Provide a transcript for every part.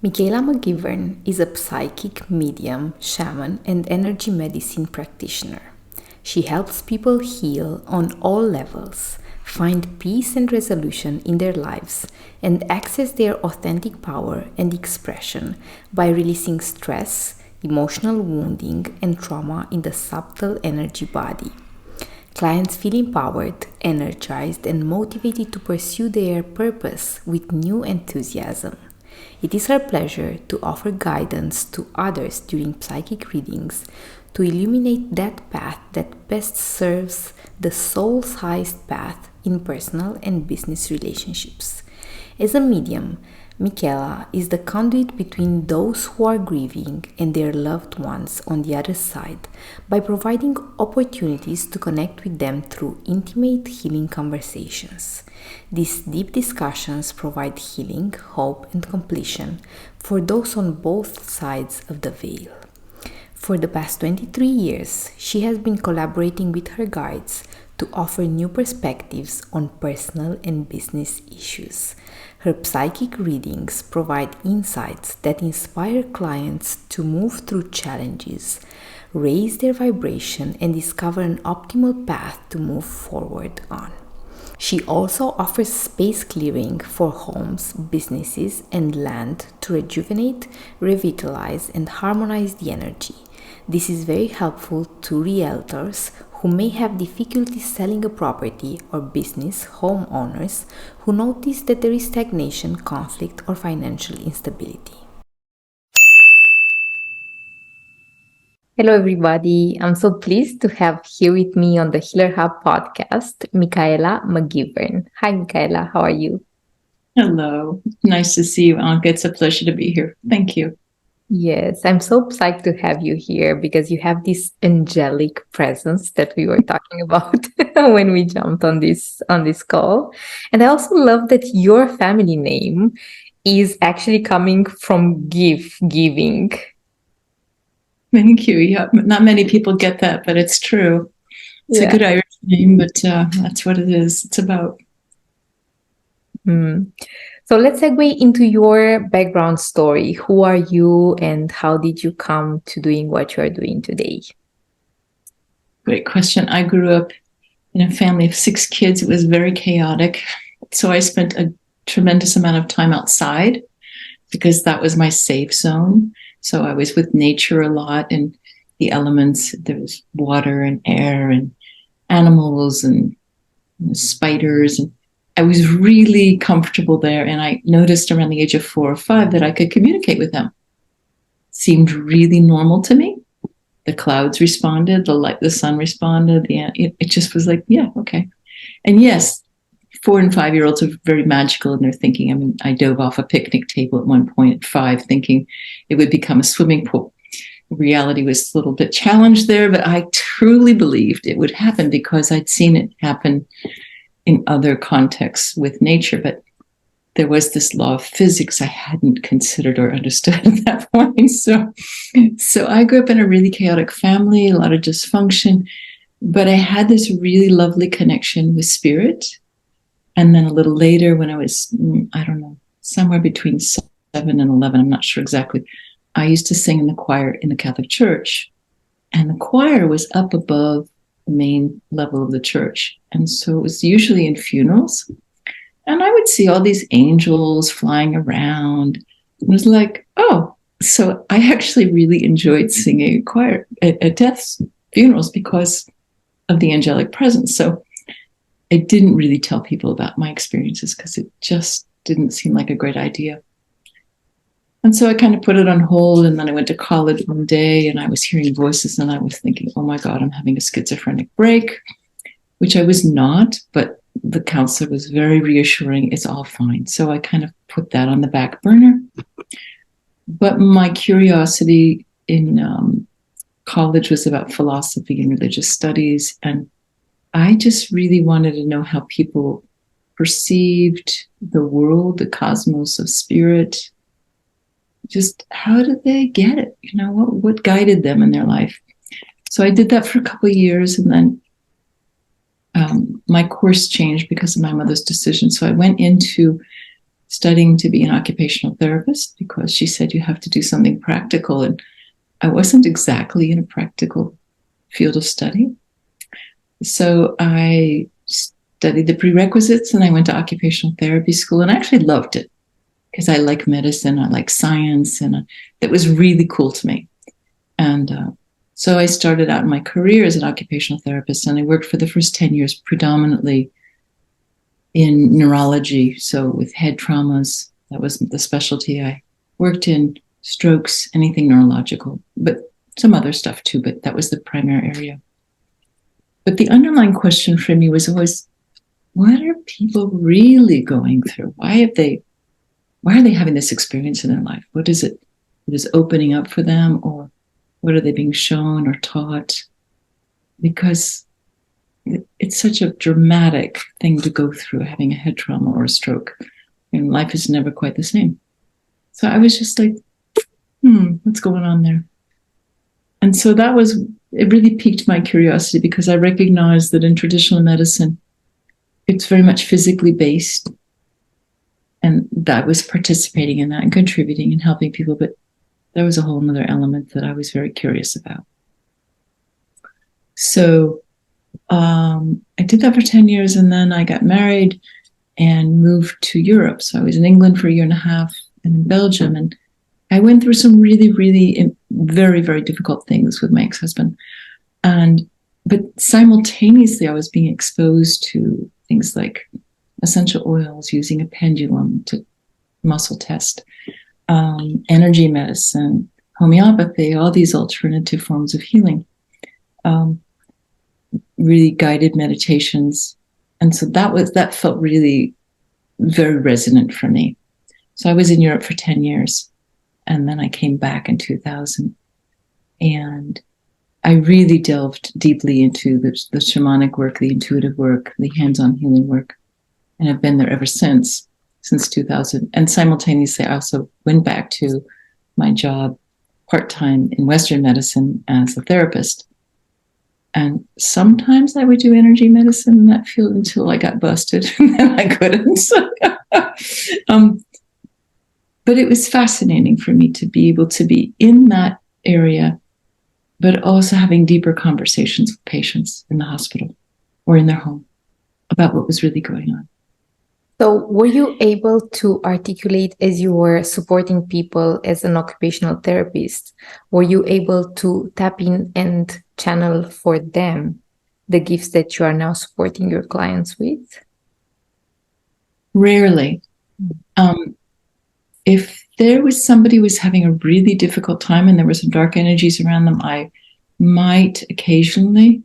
Michaela McGivern is a psychic medium, shaman, and energy medicine practitioner. She helps people heal on all levels, find peace and resolution in their lives, and access their authentic power and expression by releasing stress, emotional wounding, and trauma in the subtle energy body. Clients feel empowered, energized, and motivated to pursue their purpose with new enthusiasm. It is her pleasure to offer guidance to others during psychic readings to illuminate that path that best serves the soul's highest path in personal and business relationships. As a medium, Michaela is the conduit between those who are grieving and their loved ones on the other side by providing opportunities to connect with them through intimate healing conversations. These deep discussions provide healing, hope, and completion for those on both sides of the veil. For the past 23 years, she has been collaborating with her guides to offer new perspectives on personal and business issues. Her psychic readings provide insights that inspire clients to move through challenges, raise their vibration, and discover an optimal path to move forward on. She also offers space clearing for homes, businesses, and land to rejuvenate, revitalize, and harmonize the energy. This is very helpful to realtors who may have difficulty selling a property or business, homeowners who notice that there is stagnation, conflict, or financial instability. Hello, everybody. I'm so pleased to have here with me on the Healer Hub podcast, Michaela McGivern. Hi, Michaela. How are you? Hello. Nice to see you, Anca. It's a pleasure to be here. Thank you. Yes, I'm so psyched to have you here because you have this angelic presence that we were talking about when we jumped on this call. And I also love that your family name is actually coming from giving. Thank you. Yeah, not many people get that, but it's true. It's a good Irish name, but that's what it is. It's about. So let's segue into your background story. Who are you and how did you come to doing what you are doing today? Great question. I grew up in a family of 6 kids. It was very chaotic. So I spent a tremendous amount of time outside because that was my safe zone. So I was with nature a lot and the elements. There was water and air and animals and spiders, and I was really comfortable there. And I noticed around the age of 4 or 5 that I could communicate with them. Seemed really normal to me. The clouds responded, the sun responded. It just was like, yeah, okay. And yes, 4 and 5-year-olds are very magical in their thinking. I mean, I dove off a picnic table at one point at 5, thinking it would become a swimming pool. Reality was a little bit challenged there, but I truly believed it would happen because I'd seen it happen in other contexts with nature. But there was this law of physics I hadn't considered or understood at that point. So I grew up in a really chaotic family, a lot of dysfunction, but I had this really lovely connection with spirit. And then a little later, when I was, I don't know, somewhere between 7 and 11, I'm not sure exactly, I used to sing in the choir in the Catholic Church. And the choir was up above the main level of the church. And so it was usually in funerals. And I would see all these angels flying around. It was like, oh, so I actually really enjoyed singing choir at deaths, funerals, because of the angelic presence. So I didn't really tell people about my experiences because it just didn't seem like a great idea. And so I kind of put it on hold. And then I went to college one day and I was hearing voices and I was thinking, oh my God, I'm having a schizophrenic break, which I was not, but the counselor was very reassuring. It's all fine. So I kind of put that on the back burner. But my curiosity in college was about philosophy and religious studies. And I just really wanted to know how people perceived the world, the cosmos of spirit. Just how did they get it? You know, what guided them in their life? So I did that for a couple of years, and then my course changed because of my mother's decision. So I went into studying to be an occupational therapist because she said you have to do something practical. And I wasn't exactly in a practical field of study. So I studied the prerequisites and I went to occupational therapy school, and I actually loved it because I like medicine, I like science, and it was really cool to me. And so I started out in my career as an occupational therapist, and I worked for the first 10 years predominantly in neurology, so with head traumas. That was the specialty I worked in, strokes, anything neurological, but some other stuff too, but that was the primary area. But the underlying question for me was always, what are people really going through? Why are they having this experience in their life? What is it that is opening up for them, or what are they being shown or taught? Because it's such a dramatic thing to go through, having a head trauma or a stroke. And life is never quite the same. So I was just like, what's going on there? And so it really piqued my curiosity, because I recognized that in traditional medicine, it's very much physically based. And that was participating in that and contributing and helping people. But there was a whole other element that I was very curious about. So I did that for 10 years, and then I got married and moved to Europe. So I was in England for a year and a half and in Belgium. And I went through some really, really very, very difficult things with my ex-husband. But simultaneously, I was being exposed to things like essential oils, using a pendulum to muscle test, energy medicine, homeopathy, all these alternative forms of healing, really guided meditations. And so that felt really very resonant for me. So I was in Europe for 10 years, and then I came back in 2000. And I really delved deeply into the shamanic work, the intuitive work, the hands-on healing work. And I've been there ever since 2000. And simultaneously, I also went back to my job part-time in Western medicine as a therapist. And sometimes I would do energy medicine in that field until I got busted, and then I couldn't. But it was fascinating for me to be able to be in that area, but also having deeper conversations with patients in the hospital or in their home about what was really going on. So were you able to articulate, as you were supporting people as an occupational therapist, were you able to tap in and channel for them the gifts that you are now supporting your clients with? Rarely. If there was somebody who was having a really difficult time and there were some dark energies around them, I might occasionally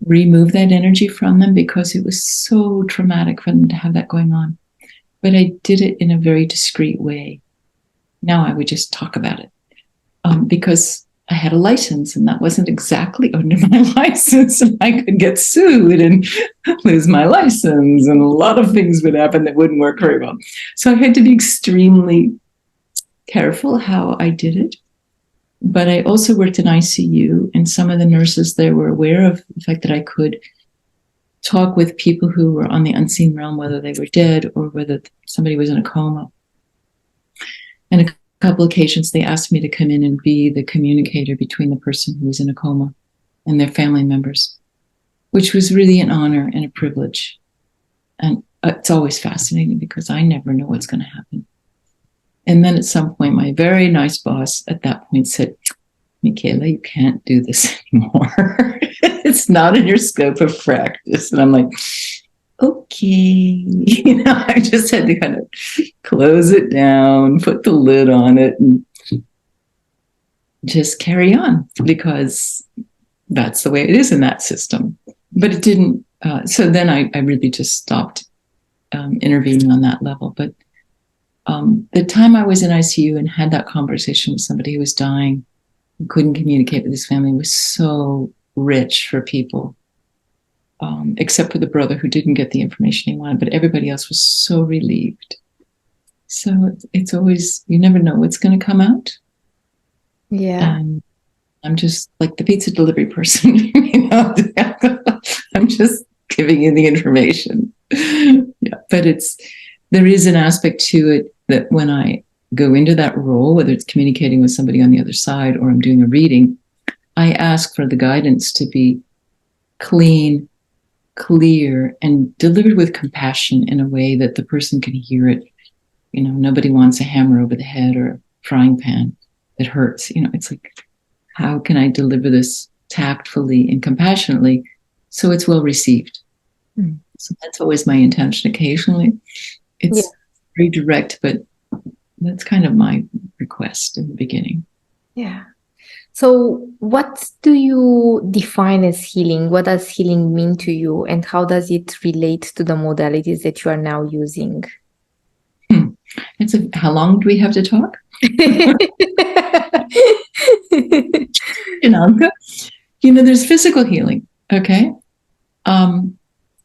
remove that energy from them because it was so traumatic for them to have that going on. But I did it in a very discreet way. Now I would just talk about it because I had a license, and that wasn't exactly under my license, and I could get sued and lose my license, and a lot of things would happen that wouldn't work very well. So I had to be extremely careful how I did it. But I also worked in ICU, and some of the nurses there were aware of the fact that I could talk with people who were on the unseen realm, whether they were dead or whether somebody was in a coma. And a couple occasions, they asked me to come in and be the communicator between the person who was in a coma and their family members, which was really an honor and a privilege. And it's always fascinating because I never know what's going to happen. And then at some point, my very nice boss at that point said, Michaela, you can't do this anymore. It's not in your scope of practice. And I'm like, okay. I just had to kind of close it down, put the lid on it, and just carry on, because that's the way it is in that system. But it didn't. So then I really just stopped intervening on that level. But the time I was in ICU and had that conversation with somebody who was dying, who couldn't communicate with his family, was so rich for people, except for the brother who didn't get the information he wanted, but everybody else was so relieved. So it's always, you never know what's going to come out. Yeah. And I'm just like the pizza delivery person, I'm just giving you the information. Yeah, but there is an aspect to it that when I go into that role, whether it's communicating with somebody on the other side or I'm doing a reading, I ask for the guidance to be clean, clear, and delivered with compassion in a way that the person can hear it. You know, nobody wants a hammer over the head or a frying pan that hurts. You know, it's like, how can I deliver this tactfully and compassionately so it's well received? Mm. So that's always my intention. Occasionally, it's very direct, but that's kind of my request in the beginning. Yeah. So what do you define as healing? What does healing mean to you? And how does it relate to the modalities that you are now using? How long do we have to talk? Anca, there's physical healing, okay?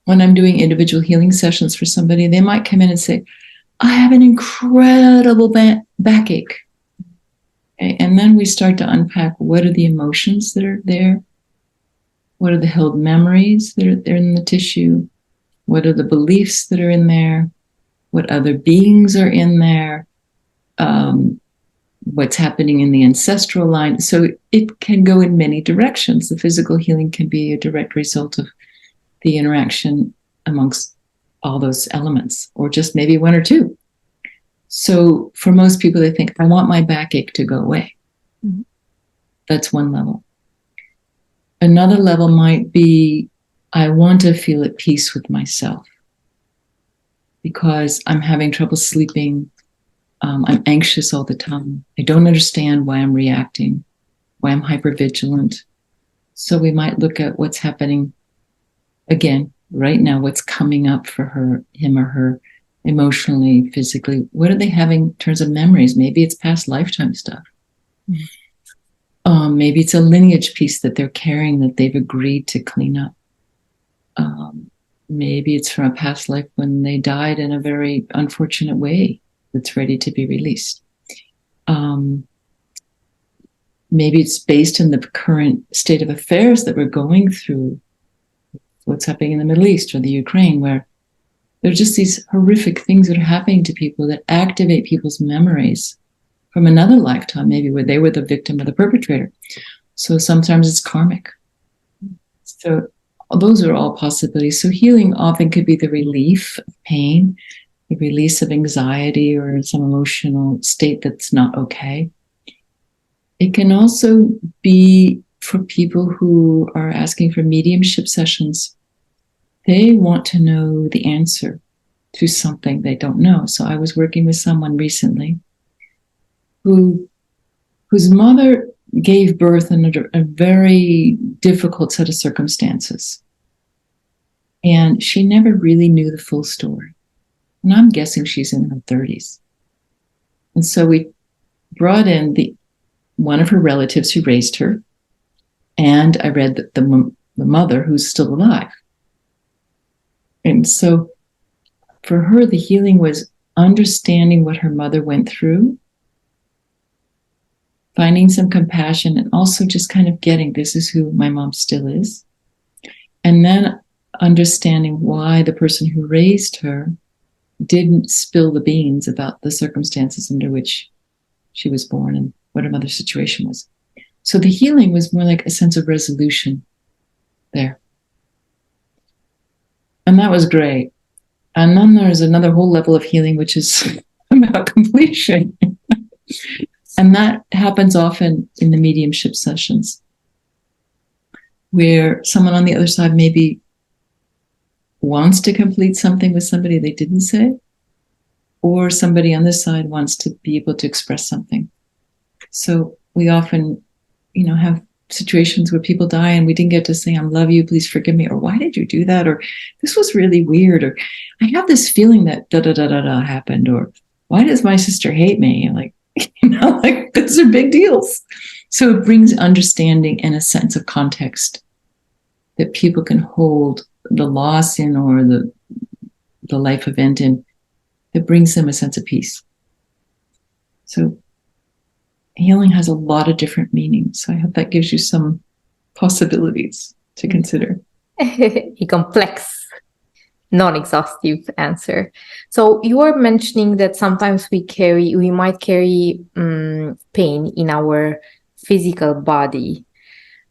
When I'm doing individual healing sessions for somebody, they might come in and say, I have an incredible backache. Okay? And then we start to unpack what are the emotions that are there? What are the held memories that are there in the tissue? What are the beliefs that are in there? What other beings are in there? What's happening in the ancestral line? So it can go in many directions. The physical healing can be a direct result of the interaction amongst all those elements, or just maybe one or two. So for most people, they think, I want my backache to go away. Mm-hmm. That's one level. Another level might be, I want to feel at peace with myself because I'm having trouble sleeping. I'm anxious all the time. I don't understand why I'm reacting, why I'm hypervigilant. So we might look at what's happening again, right now, what's coming up for him or her, emotionally, physically. What are they having in terms of memories? Maybe it's past lifetime stuff. Mm-hmm. Maybe it's a lineage piece that they're carrying that they've agreed to clean up. Maybe it's from a past life when they died in a very unfortunate way that's ready to be released. Maybe it's based in the current state of affairs that we're going through, what's happening in the Middle East or the Ukraine, where there are just these horrific things that are happening to people that activate people's memories from another lifetime, maybe where they were the victim or the perpetrator. So sometimes it's karmic. So those are all possibilities. So healing often could be the relief of pain, the release of anxiety or some emotional state that's not okay. It can also be for people who are asking for mediumship sessions. They want to know the answer to something they don't know. So I was working with someone recently whose mother gave birth under a very difficult set of circumstances. And she never really knew the full story. And I'm guessing she's in her 30s. And so we brought in one of her relatives who raised her. And I read the mother who's still alive. And so for her, the healing was understanding what her mother went through, finding some compassion, and also just kind of getting, this is who my mom still is. And then understanding why the person who raised her didn't spill the beans about the circumstances under which she was born and what her mother's situation was. So the healing was more like a sense of resolution there. And that was great. And then there's another whole level of healing, which is about completion. And that happens often in the mediumship sessions, where someone on the other side maybe wants to complete something with somebody they didn't say, or somebody on this side wants to be able to express something. So we often, have situations where people die and we didn't get to say, I love you, please forgive me, or why did you do that? Or this was really weird, or I have this feeling that da-da-da-da-da happened, or why does my sister hate me? Like, those are big deals. So it brings understanding and a sense of context that people can hold the loss in or the life event in, that brings them a sense of peace. So healing has a lot of different meanings. So I hope that gives you some possibilities to consider. E complex. non-exhaustive answer. So you are mentioning that sometimes we might carry pain in our physical body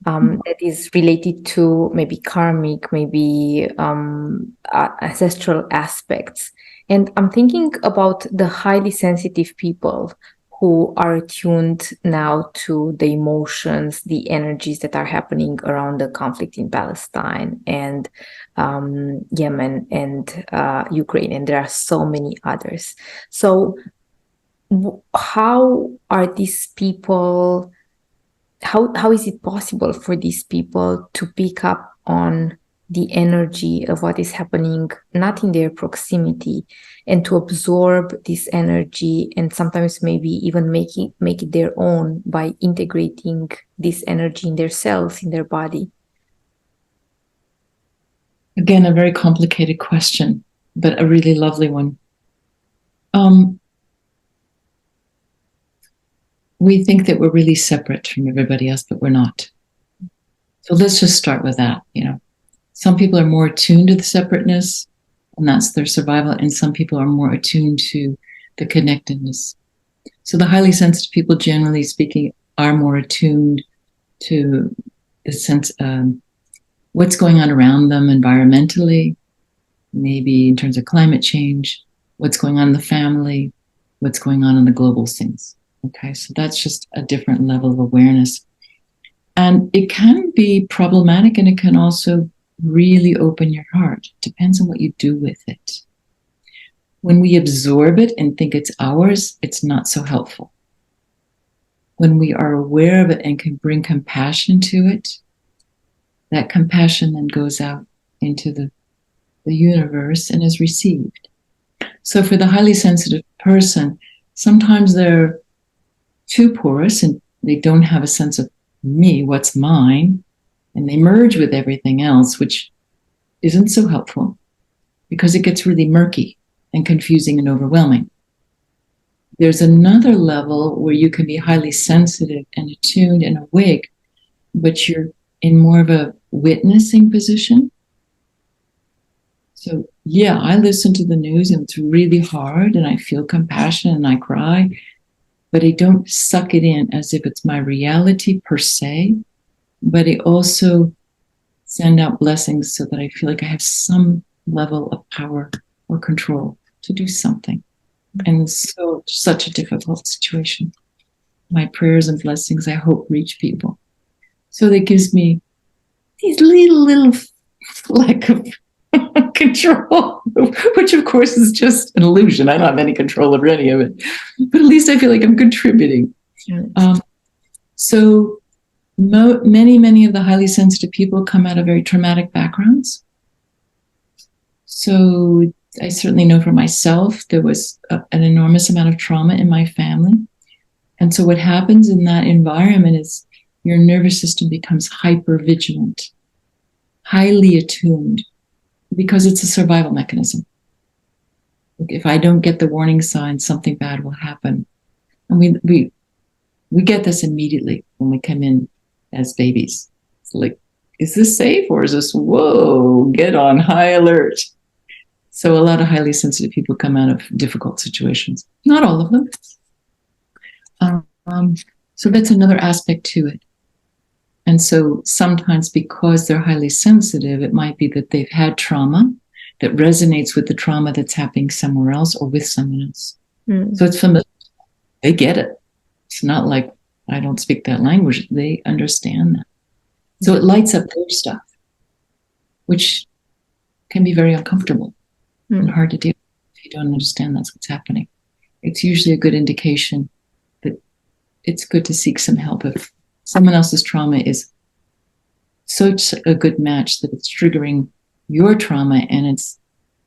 that is related to maybe karmic, maybe ancestral aspects. And I'm thinking about the highly sensitive people who are attuned now to the emotions, the energies that are happening around the conflict in Palestine and Yemen and Ukraine. And there are so many others. So how are these people, how is it possible for these people to pick up on the energy of what is happening, not in their proximity, and to absorb this energy and sometimes maybe even make it their own by integrating this energy in their cells, in their body? Again, a very complicated question, but a really lovely one. We think that we're really separate from everybody else, but we're not. So let's just start with that. Some people are more attuned to the separateness, and that's their survival, and some people are more attuned to the connectedness. So the highly sensitive people, generally speaking, are more attuned to the sense of what's going on around them environmentally, maybe in terms of climate change, what's going on in the family, what's going on in the global things. Okay, so that's just a different level of awareness. And it can be problematic, and it can also really open your heart. Depends on what you do with it. When we absorb it and think it's ours, it's not so helpful. When we are aware of it and can bring compassion to it, that compassion then goes out into the universe and is received. So for the highly sensitive person, sometimes they're too porous and they don't have a sense of me, what's mine, and they merge with everything else, which isn't so helpful because it gets really murky and confusing and overwhelming. There's another level where you can be highly sensitive and attuned and awake, but you're in more of a witnessing position. So yeah, I listen to the news and it's really hard and I feel compassion and I cry, but I don't suck it in as if it's my reality per se, but I also send out blessings so that I feel like I have some level of power or control to do something. And so such a difficult situation. My prayers and blessings, I hope, reach people. So that gives me these little fleck of control, which of course is just an illusion. I don't have any control over any of it, but at least I feel like I'm contributing. So many of the highly sensitive people come out of very traumatic backgrounds. So I certainly know for myself, there was an enormous amount of trauma in my family. And so what happens in that environment is your nervous system becomes hyper-vigilant, highly attuned, because it's a survival mechanism. If I don't get the warning signs, something bad will happen. And we get this immediately when we come in as babies. It's like, is this safe or is this, whoa, get on high alert? So a lot of highly sensitive people come out of difficult situations. Not all of them. So that's another aspect to it. And so sometimes because they're highly sensitive, it might be that they've had trauma that resonates with the trauma that's happening somewhere else or with someone else. So it's familiar. They get it. It's not like I don't speak that language. They understand that. So it lights up their stuff, which can be very uncomfortable and hard to deal with if you don't understand that's what's happening. It's usually a good indication that it's good to seek some help if someone else's trauma is such a good match that it's triggering your trauma and it's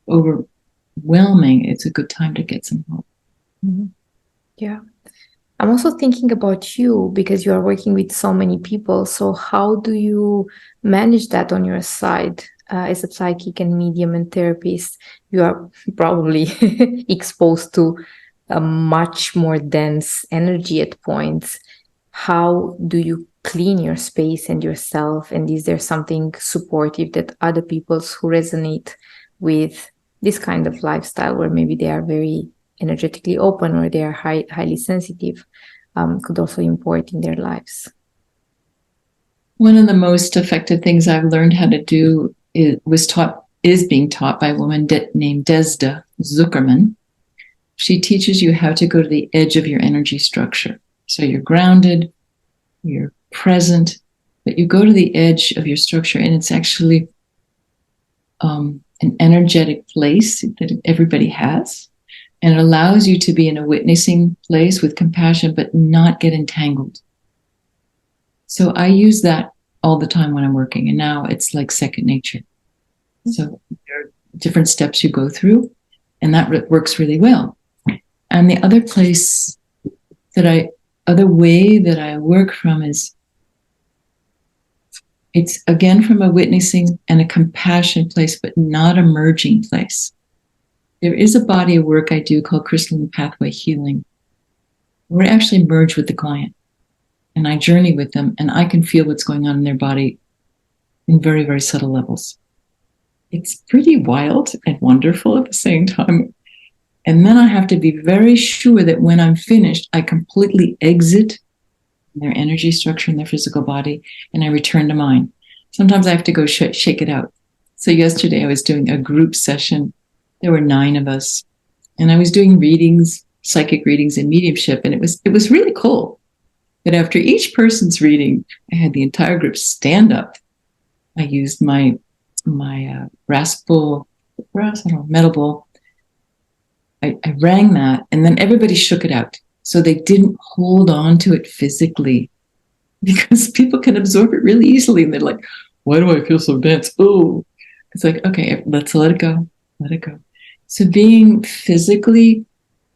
overwhelming. It's a good time to get some help. Yeah. I'm also thinking about you because you are working with so many people. So how do you manage that on your side? As a psychic and medium and therapist, you are probably exposed to a much more dense energy at points. How do you clean your space and yourself? And is there something supportive that other people who resonate with this kind of lifestyle, where maybe they are very energetically open or they are highly sensitive, could also import in their lives. One of the most effective things I've learned how to do is being taught by a woman named Desda Zuckerman. She teaches you how to go to the edge of your energy structure. So you're grounded, you're present, but you go to the edge of your structure, and it's actually an energetic place that everybody has. And it allows you to be in a witnessing place with compassion, but not get entangled. So I use that all the time when I'm working, and now it's like second nature. So there are different steps you go through, and that works really well. And the other way that I work from is, it's again from a witnessing and a compassion place, but not a merging place. There is a body of work I do called Crystalline Pathway Healing, where I actually merge with the client and I journey with them, and I can feel what's going on in their body in very, very subtle levels. It's pretty wild and wonderful at the same time. And then I have to be very sure that when I'm finished, I completely exit their energy structure in their physical body, and I return to mine. Sometimes I have to go shake it out. So yesterday I was doing a group session. There were 9 of us, and I was doing readings, psychic readings and mediumship, and it was really cool. But after each person's reading, I had the entire group stand up. I used my metal bowl. I rang that, and then everybody shook it out. So they didn't hold on to it physically, because people can absorb it really easily. And they're like, why do I feel so dense? Oh, it's like, okay, let's let it go. Let it go. So being physically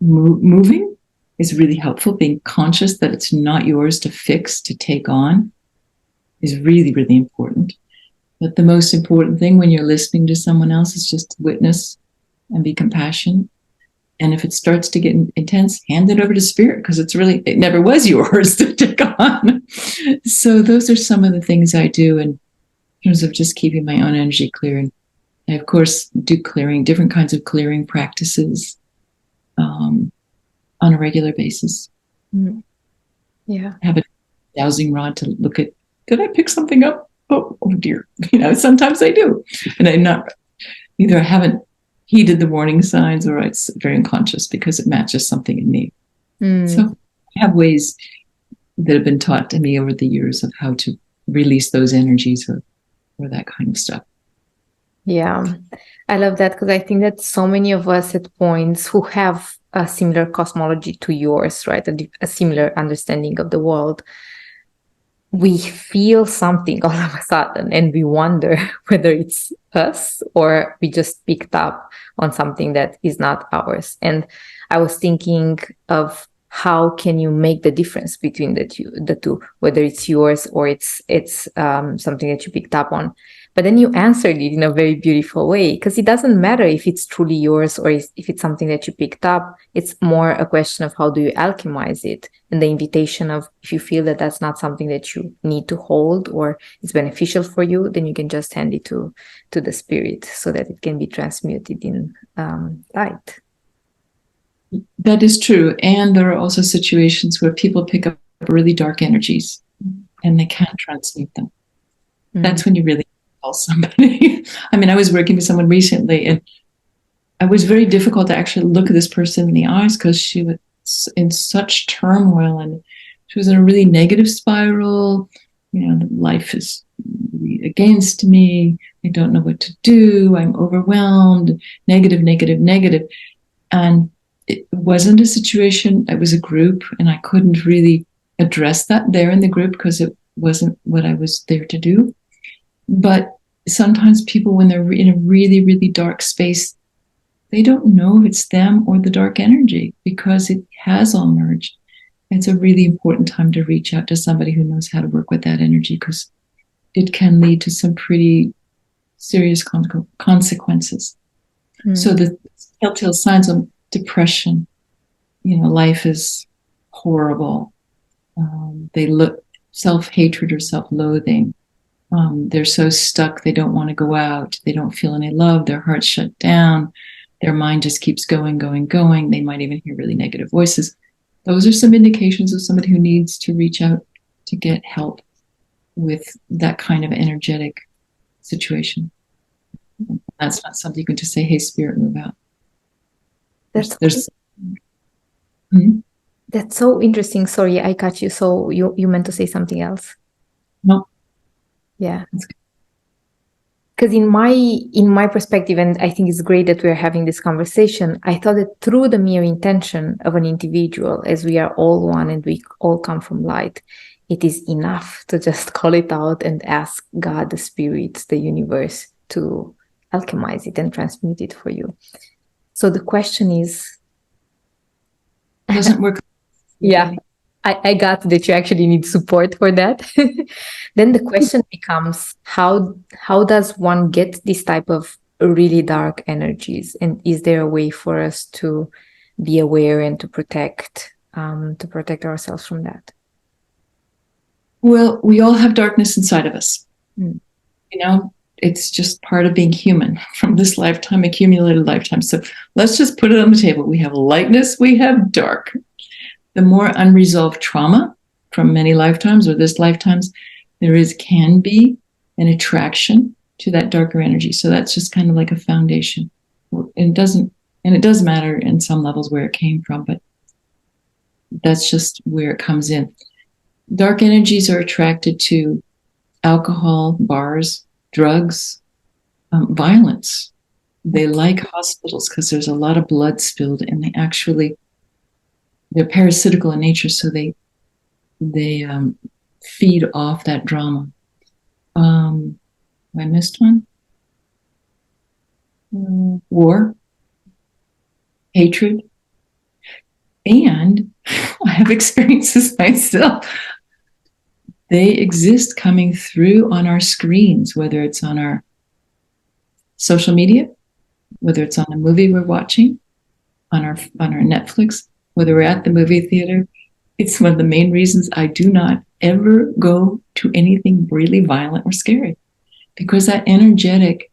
moving is really helpful. Being conscious that it's not yours to fix, to take on, is really, really important. But the most important thing when you're listening to someone else is just to witness and be compassionate. And if it starts to get intense, hand it over to spirit, because it never was yours to take on. So those are some of the things I do in terms of just keeping my own energy clear. And I, of course, do clearing, different kinds of clearing practices on a regular basis. Mm. Yeah. I have a dowsing rod to look at, did I pick something up? Oh dear. Sometimes I do. And I haven't heeded the warning signs, or it's very unconscious because it matches something in me. So I have ways that have been taught to me over the years of how to release those energies or that kind of stuff. Yeah, I love that, because I think that so many of us at points who have a similar cosmology to yours, right, a similar understanding of the world, we feel something all of a sudden, and we wonder whether it's us or we just picked up on something that is not ours. And I was thinking of how can you make the difference between the two, whether it's yours or it's something that you picked up on. But then you answered it in a very beautiful way, because it doesn't matter if it's truly yours or if it's something that you picked up. It's more a question of how do you alchemize it, and the invitation of, if you feel that that's not something that you need to hold or it's beneficial for you, then you can just hand it to the spirit so that it can be transmuted in light. That is true. And there are also situations where people pick up really dark energies and they can't transmute them. That's when you really call somebody. I mean, I was working with someone recently, and it was very difficult to actually look at this person in the eyes, because she was in such turmoil, and she was in a really negative spiral. Life is against me. I don't know what to do. I'm overwhelmed. Negative, negative, negative. And it wasn't a situation, it was a group, and I couldn't really address that there in the group because it wasn't what I was there to do. But sometimes people, when they're in a really, really dark space, they don't know if it's them or the dark energy, because it has all merged. It's a really important time to reach out to somebody who knows how to work with that energy, because it can lead to some pretty serious consequences. So the telltale signs of depression, life is horrible. They look self-hatred or self-loathing, They're so stuck, they don't want to go out. They don't feel any love. Their heart's shut down. Their mind just keeps going, going, going. They might even hear really negative voices. Those are some indications of somebody who needs to reach out to get help with that kind of energetic situation. That's not something you can just say, hey, spirit, move out. That's so interesting. Sorry, I cut you. So you meant to say something else? No. Yeah. Because in my perspective, and I think it's great that we're having this conversation, I thought that through the mere intention of an individual, as we are all one and we all come from light, it is enough to just call it out and ask God, the spirits, the universe to alchemize it and transmute it for you. So the question is... It doesn't work. Yeah, I got that you actually need support for that. Then the question becomes, how does one get this type of really dark energies? And is there a way for us to be aware and to protect ourselves from that? Well, we all have darkness inside of us. You know, it's just part of being human from this lifetime, accumulated lifetime. So let's just put it on the table. We have lightness, we have dark. The more unresolved trauma from many lifetimes or this lifetimes there can be an attraction to that darker energy. So that's just kind of like a foundation. It does matter in some levels where it came from, but that's just where it comes in. Dark energies are attracted to alcohol, bars, drugs, violence. They like hospitals because there's a lot of blood spilled, and they're parasitical in nature, so they feed off that drama. I missed one. War, hatred, and I have experiences myself. They exist coming through on our screens, whether it's on our social media, whether it's on a movie we're watching, on our Netflix, whether we're at the movie theater. It's one of the main reasons I do not ever go to anything really violent or scary, because that energetic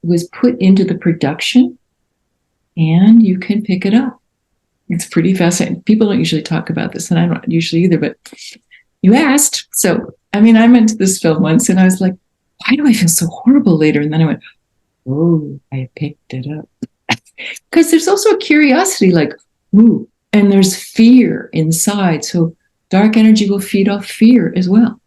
was put into the production and you can pick it up. It's pretty fascinating. People don't usually talk about this, and I don't usually either, but you asked. So, I went to this film once and I was like, why do I feel so horrible later? And then I went, oh, I picked it up. Because there's also a curiosity, like, ooh, and there's fear inside. So dark energy will feed off fear as well.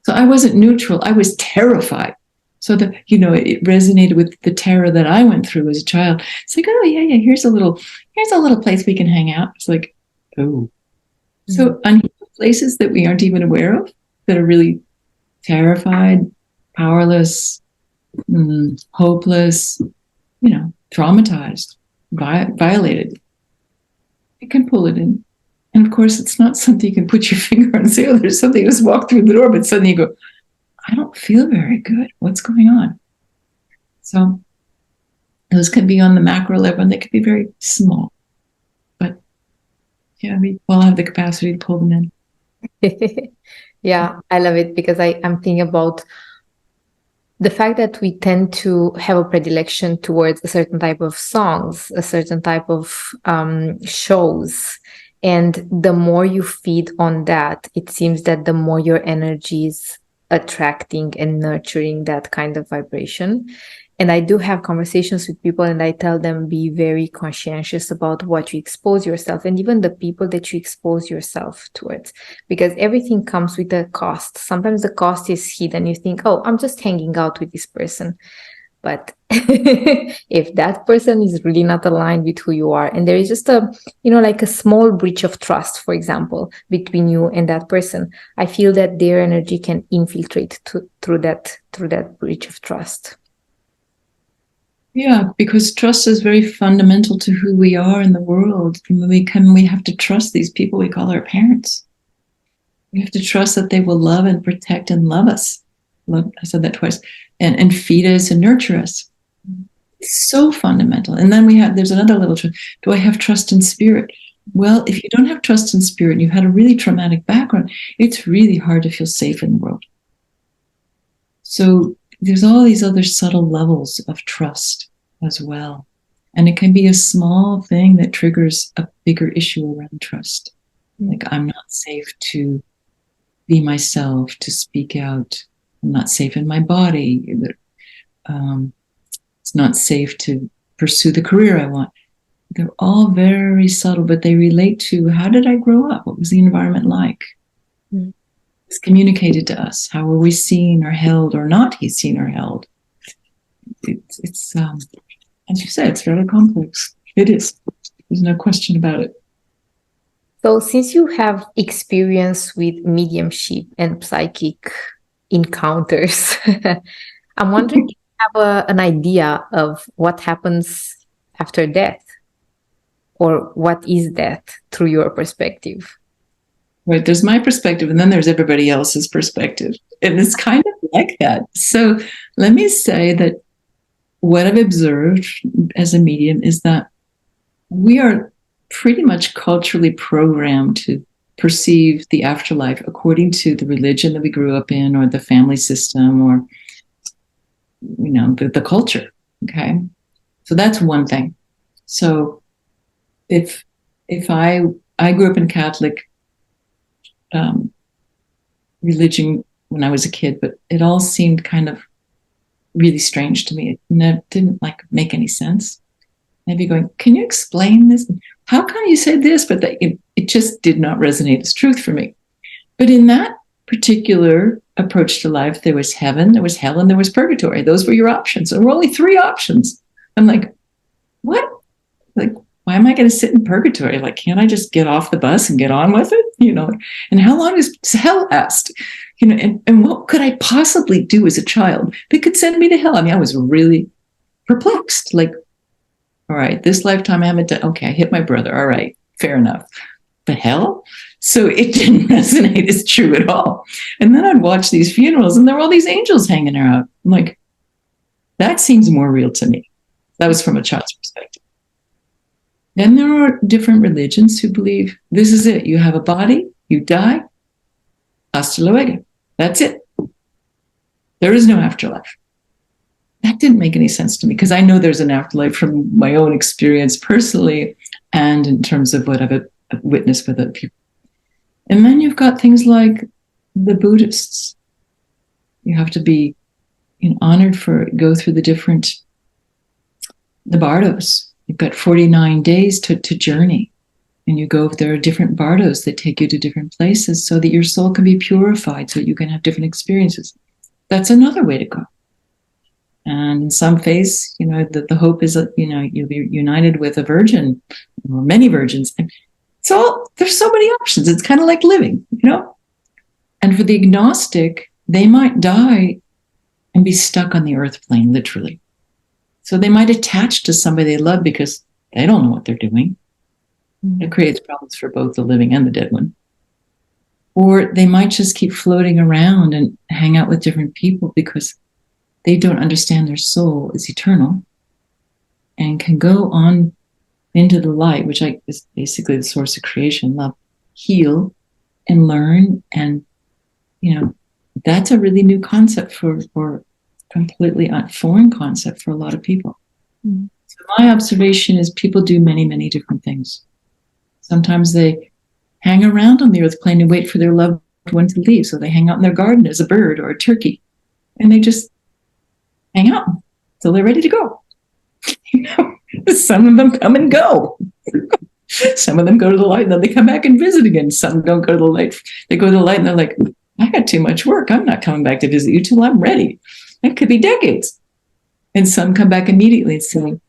So I wasn't neutral. I was terrified. So it resonated with the terror that I went through as a child. It's like, oh yeah, here's a little place we can hang out. It's like, oh. So unhealed places that we aren't even aware of, that are really terrified, powerless, hopeless, traumatized, violated. You can pull it in. And of course, it's not something you can put your finger on and say, oh, there's something, just walk through the door, but suddenly you go, I don't feel very good. What's going on? So those can be on the macro level, and they could be very small. But yeah, we all have the capacity to pull them in. Yeah, I love it, because I'm thinking about the fact that we tend to have a predilection towards a certain type of songs, a certain type of shows. And the more you feed on that, it seems that the more your energy is attracting and nurturing that kind of vibration. And I do have conversations with people, and I tell them, be very conscientious about what you expose yourself, and even the people that you expose yourself towards, because everything comes with a cost. Sometimes the cost is hidden. You think, oh, I'm just hanging out with this person. But if that person is really not aligned with who you are, and there is just like a small breach of trust, for example, between you and that person, I feel that their energy can infiltrate through that breach of trust. Yeah, because trust is very fundamental to who we are in the world. And when we have to trust these people we call our parents. We have to trust that they will love and protect and love us. I said that twice. And feed us and nurture us. It's so fundamental. And then there's another level. Do I have trust in spirit? Well, if you don't have trust in spirit and you've had a really traumatic background, it's really hard to feel safe in the world. So there's all these other subtle levels of trust as well. And it can be a small thing that triggers a bigger issue around trust. Like, I'm not safe to be myself, to speak out. I'm not safe in my body. It's not safe to pursue the career I want. They're all very subtle, but they relate to, how did I grow up? What was the environment like? It's communicated to us. How were we seen or held or not seen or held? It's as you said, it's fairly complex. It is. There's no question about it. So since you have experience with mediumship and psychic encounters, I'm wondering if you have an idea of what happens after death, or what is death through your perspective? Right, there's my perspective, and then there's everybody else's perspective. And it's kind of like that. So let me say that what I've observed as a medium is that we are pretty much culturally programmed to perceive the afterlife according to the religion that we grew up in, or the family system, or the culture. Okay, so that's one thing. So if I grew up in Catholic religion when I was a kid, but it all seemed kind of really strange to me. It didn't make any sense. I'd be going, can you explain this? How come you say this? But it just did not resonate as truth for me. But in that particular approach to life, there was heaven, there was hell, and there was purgatory. Those were your options. There were only 3 options. I'm like, what? Like, why am I going to sit in purgatory? Like, can't I just get off the bus and get on with it? And how long is hell last? And what could I possibly do as a child that could send me to hell? I mean, I was really perplexed. Like, all right, this lifetime I haven't done. Okay, I hit my brother. All right, fair enough. But hell? So it didn't resonate as true at all. And then I'd watch these funerals, and there were all these angels hanging out. I'm like, that seems more real to me. That was from a child's perspective. Then there are different religions who believe this is it. You have a body, you die, hasta luego. That's it. There is no afterlife. That didn't make any sense to me, because I know there's an afterlife from my own experience personally, and in terms of what I've witnessed with other people. And then you've got things like the Buddhists. You have to be honored go through the bardos. You've got 49 days to journey. And there are different bardos that take you to different places so that your soul can be purified, so that you can have different experiences. That's another way to go. And in some phase, the hope is that, you'll be united with a virgin or many virgins. And so there's so many options. It's kind of like living, And for the agnostic, they might die and be stuck on the earth plane, literally. So they might attach to somebody they love because they don't know what they're doing. It creates problems for both the living and the dead one. Or they might just keep floating around and hang out with different people because they don't understand their soul is eternal and can go on into the light, which is basically the source of creation, love, heal, and learn. And, that's a really new concept for completely foreign concept for a lot of people. So my observation is people do many, many different things. Sometimes they hang around on the earth plane and wait for their loved one to leave. So they hang out in their garden as a bird or a turkey, and they just hang out until they're ready to go. Some of them come and go. Some of them go to the light and then they come back and visit again. Some don't go to the light. They go to the light and they're like, I got too much work. I'm not coming back to visit you till I'm ready. It could be decades. And some come back immediately and say,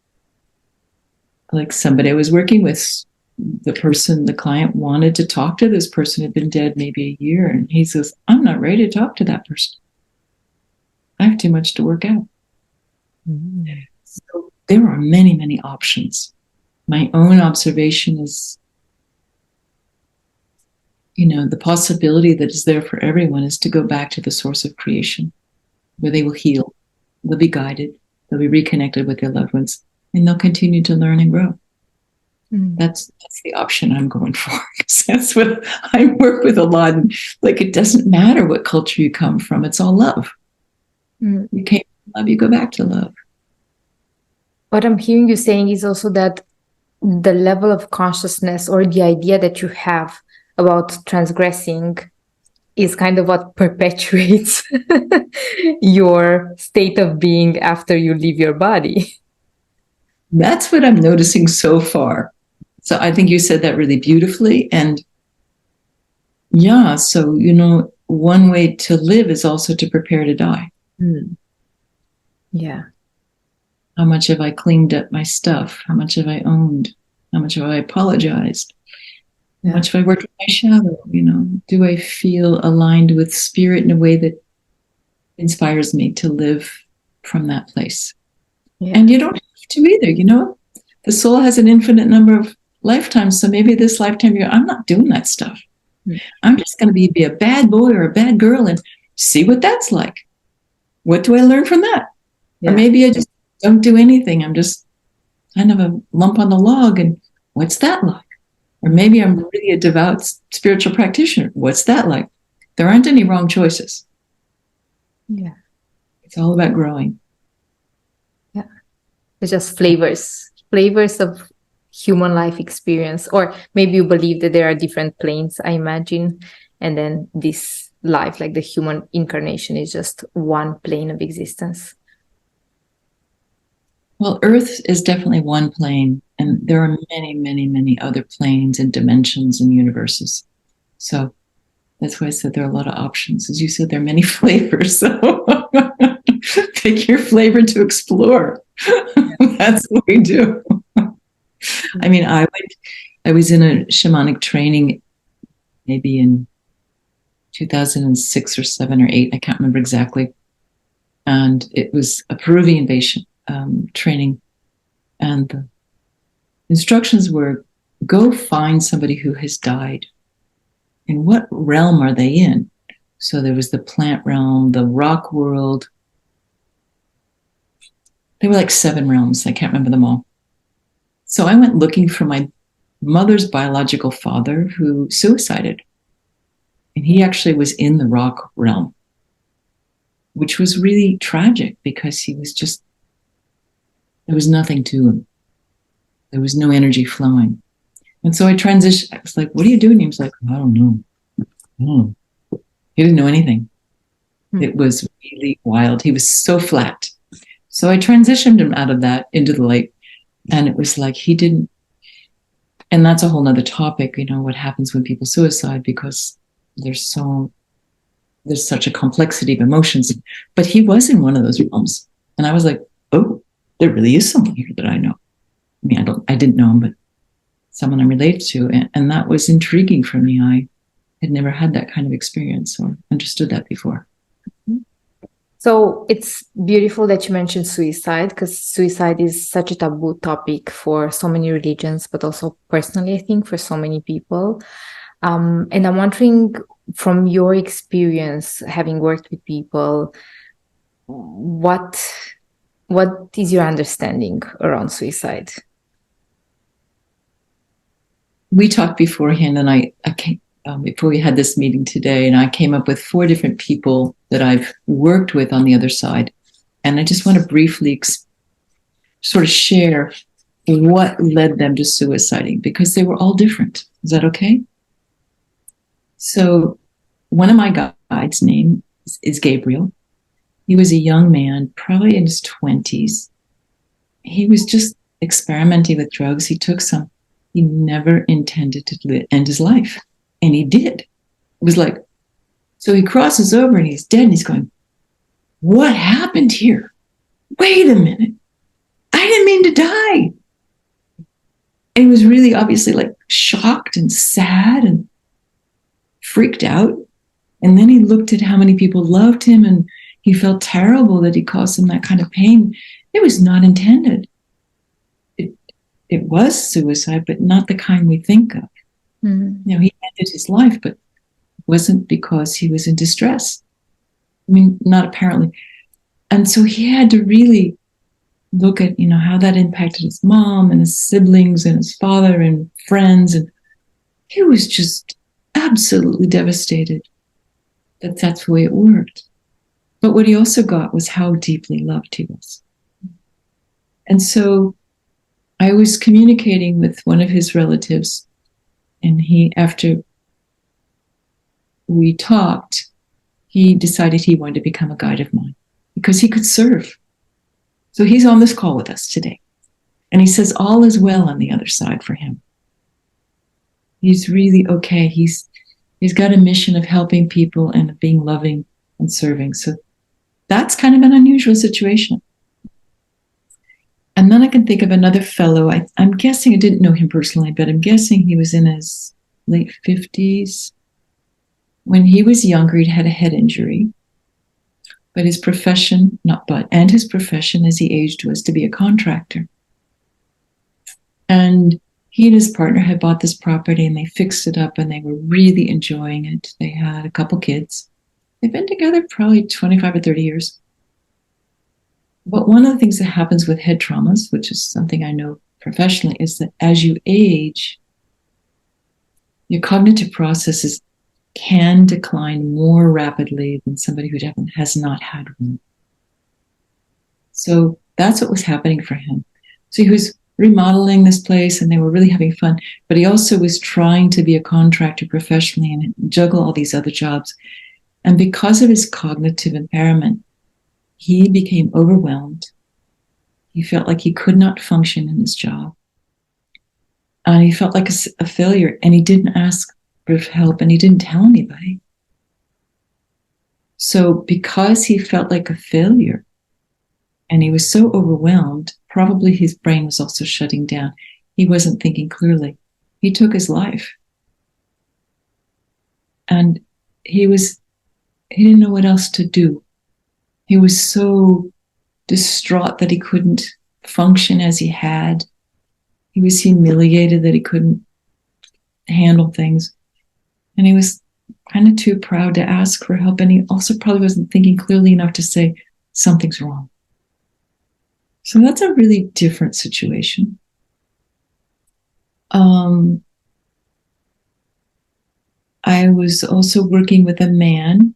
like somebody I was working with, the client wanted to talk to this person who had been dead maybe a year. And he says, I'm not ready to talk to that person. I have too much to work out. So there are many, many options. My own observation is, the possibility that is there for everyone is to go back to the source of creation, where they will heal, they'll be guided, they'll be reconnected with their loved ones, and they'll continue to learn and grow. That's the option I'm going for. That's what I work with a lot. And it doesn't matter what culture you come from. It's all love. You came from love, you go back to love. What I'm hearing you saying is also that the level of consciousness or the idea that you have about transgressing is kind of what perpetuates your state of being after you leave your body. That's what I'm noticing so far. So I think you said that really beautifully. And yeah, so, one way to live is also to prepare to die. Yeah. How much have I cleaned up my stuff? How much have I owned? How much have I apologized? How much have I worked with my shadow? Do I feel aligned with spirit in a way that inspires me to live from that place? Yeah. And you don't have to either, the soul has an infinite number of lifetimes. So maybe this lifetime, I'm not doing that stuff. I'm just going to be a bad boy or a bad girl and see what that's like. What do I learn from that? Yeah. Or maybe I just don't do anything. I'm just kind of a lump on the log. And what's that like? Or maybe I'm really a devout spiritual practitioner. What's that like? There aren't any wrong choices. Yeah. It's all about growing. Yeah. It's just flavors of human life experience. Or maybe you believe that there are different planes, I imagine. And then this life, like the human incarnation, is just one plane of existence. Well, Earth is definitely one plane, and there are many, many, many other planes and dimensions and universes. So that's why I said there are a lot of options. As you said, there are many flavors. So pick your flavor to explore. That's what we do. I mean, I was in a shamanic training maybe in 2006 or 7 or 8. I can't remember exactly. And it was a Peruvian patient. Training, and the instructions were, go find somebody who has died. In what realm are they in? So there was the plant realm, the rock world. There were like 7 realms. I can't remember them all. So I went looking for my mother's biological father who suicided. And he actually was in the rock realm, which was really tragic because he was just, there was nothing to him. There was no energy flowing. And so I transitioned. I was like, what are you doing? He was like, I don't know. He didn't know anything. It was really wild. He was so flat. So I transitioned him out of that into the light. And it was like he didn't. And that's a whole nother topic, what happens when people suicide, because there's such a complexity of emotions. But he was in one of those realms. And I was like, oh, there really is someone here that I know. I mean, I didn't know him, but someone I'm related to. And that was intriguing for me. I had never had that kind of experience or understood that before. So it's beautiful that you mentioned suicide, because suicide is such a taboo topic for so many religions, but also personally, I think, for so many people. And I'm wondering, from your experience, having worked with people, what is your understanding around suicide? We talked beforehand, and I came, before we had this meeting today, and I came up with 4 different people that I've worked with on the other side. And I just want to briefly sort of share what led them to suiciding, because they were all different. Is that okay? So one of my guides' name is Gabriel. He was a young man, probably in his 20s. He was just experimenting with drugs. He took some. He never intended to end his life. And he did. It was like, so he crosses over and he's dead. And he's going, what happened here? Wait a minute. I didn't mean to die. And he was really obviously like shocked and sad and freaked out. And then he looked at how many people loved him, and he felt terrible that he caused them that kind of pain. It was not intended. It was suicide, but not the kind we think of. Mm-hmm. He ended his life, but it wasn't because he was in distress. I mean, not apparently. And so he had to really look at, how that impacted his mom and his siblings and his father and friends. And he was just absolutely devastated that that's the way it worked. But what he also got was how deeply loved he was. And so I was communicating with one of his relatives, and after we talked, he decided he wanted to become a guide of mine because he could serve. So he's on this call with us today. And he says all is well on the other side for him. He's really okay. He's got a mission of helping people and being loving and serving. So that's kind of an unusual situation. And then I can think of another fellow. I'm guessing, I didn't know him personally, but I'm guessing he was in his late 50s. When he was younger, he'd had a head injury. But his profession, and his profession as he aged was to be a contractor. And he and his partner had bought this property and they fixed it up and they were really enjoying it. They had a couple kids. They've been together probably 25 or 30 years. But one of the things that happens with head traumas, which is something I know professionally, is that as you age, your cognitive processes can decline more rapidly than somebody who has not had one. So that's what was happening for him. So he was remodeling this place and they were really having fun, but he also was trying to be a contractor professionally and juggle all these other jobs. And because of his cognitive impairment, he became overwhelmed. He felt like he could not function in his job. And he felt like a failure, and he didn't ask for help and he didn't tell anybody. So because he felt like a failure and he was so overwhelmed, probably his brain was also shutting down. He wasn't thinking clearly. He took his life. And he didn't know what else to do. He was so distraught that he couldn't function as he had. He was humiliated that he couldn't handle things. And he was kind of too proud to ask for help. And he also probably wasn't thinking clearly enough to say, something's wrong. So that's a really different situation. I was also working with a man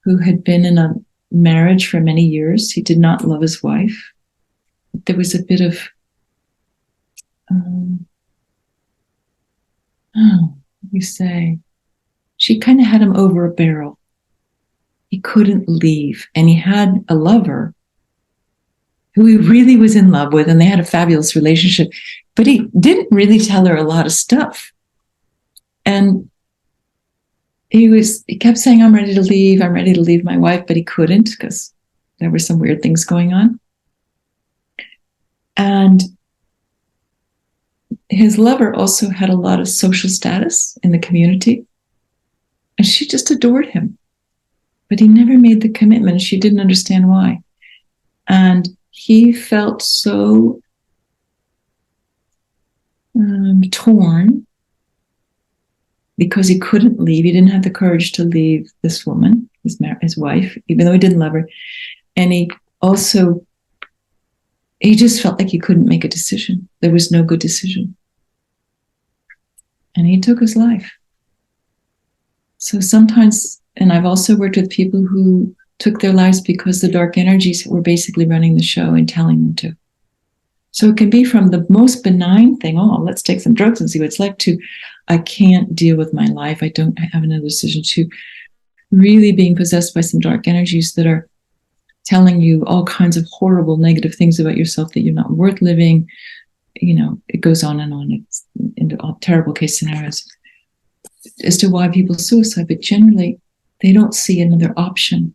who had been in a marriage for many years. He did not love his wife. There was a bit of, she kind of had him over a barrel. He couldn't leave. And he had a lover who he really was in love with, and they had a fabulous relationship, but he didn't really tell her a lot of stuff. And he kept saying, I'm ready to leave my wife, but he couldn't because there were some weird things going on. And his lover also had a lot of social status in the community, and she just adored him. But he never made the commitment, and she didn't understand why. And he felt so torn because he couldn't leave. He didn't have the courage to leave this woman, his wife, even though he didn't love her. And he just felt like he couldn't make a decision. There was no good decision. And he took his life. So sometimes, and I've also worked with people who took their lives because the dark energies were basically running the show and telling them to. So it can be from the most benign thing, let's take some drugs and see what it's like, to I can't deal with my life, I don't have another decision, to really being possessed by some dark energies that are telling you all kinds of horrible negative things about yourself, that you're not worth living. It goes on and on. It's into all terrible case scenarios as to why people suicide, but generally they don't see another option.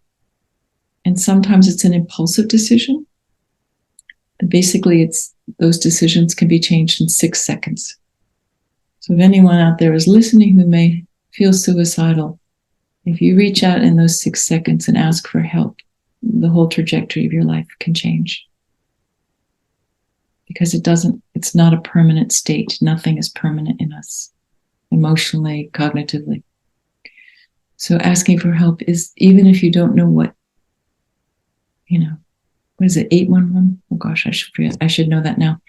And sometimes it's an impulsive decision. And basically, those decisions can be changed in 6 seconds. So if anyone out there is listening who may feel suicidal, if you reach out in those 6 seconds and ask for help, the whole trajectory of your life can change. Because it's not a permanent state. Nothing is permanent in us, emotionally, cognitively. So asking for help is, even if you don't know what is it, 811? Oh gosh, I should know that now.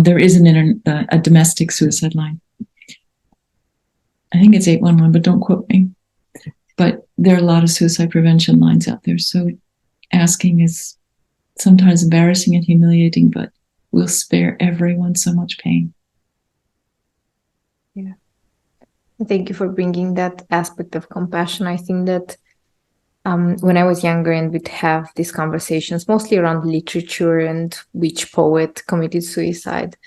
There is a domestic suicide line. I think it's 811, but don't quote me. But there are a lot of suicide prevention lines out there. So asking is sometimes embarrassing and humiliating, but will spare everyone so much pain. Yeah. Thank you for bringing that aspect of compassion. I think that when I was younger and we'd have these conversations, mostly around literature and which poet committed suicide,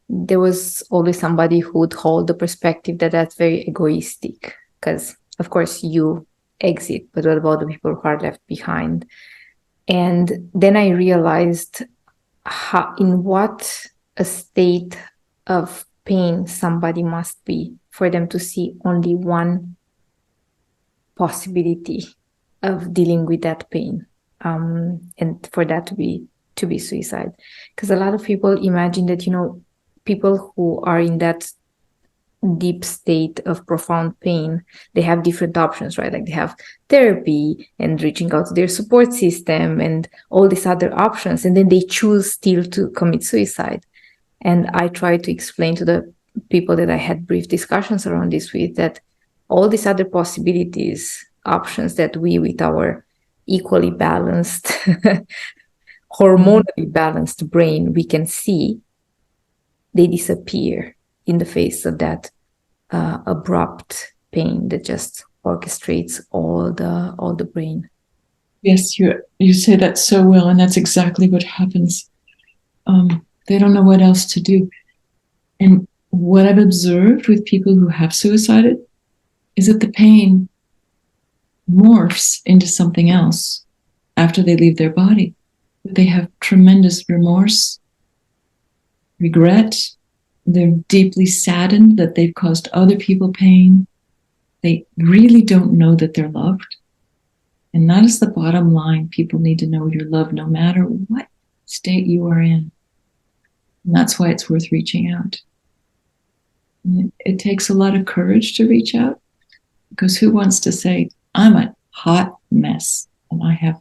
there was always somebody who would hold the perspective that that's very egoistic, because of course you exit, but what about the people who are left behind? And then I realized in what a state of pain somebody must be for them to see only one possibility of dealing with that pain, and for that to be suicide. Because a lot of people imagine that, people who are in that deep state of profound pain, they have different options, right? Like they have therapy and reaching out to their support system and all these other options, and then they choose still to commit suicide. And I try to explain to the people that I had brief discussions around this with, that all these other possibilities, options that we, with our equally balanced, hormonally balanced brain, we can see, they disappear in the face of that abrupt pain that just orchestrates all the brain. Yes, you say that so well, and that's exactly what happens. They don't know what else to do. And what I've observed with people who have suicided is that the pain morphs into something else after they leave their body. They have tremendous remorse, regret. They're deeply saddened that they've caused other people pain. They really don't know that they're loved. And that is the bottom line. People need to know you're loved no matter what state you are in. And that's why it's worth reaching out. It takes a lot of courage to reach out, because who wants to say, I'm a hot mess and I have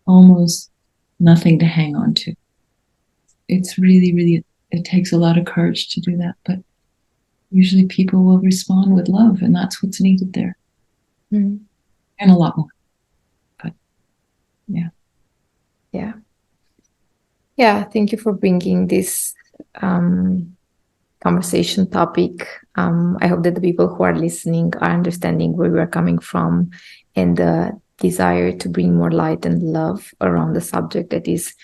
almost nothing to hang on to? It's really, really, it takes a lot of courage to do that. But usually people will respond with love, and that's what's needed there. Mm-hmm. And a lot more. But yeah. Yeah. Yeah. Thank you for bringing this conversation topic. I hope that the people who are listening are understanding where we are coming from, and the desire to bring more light and love around the subject that is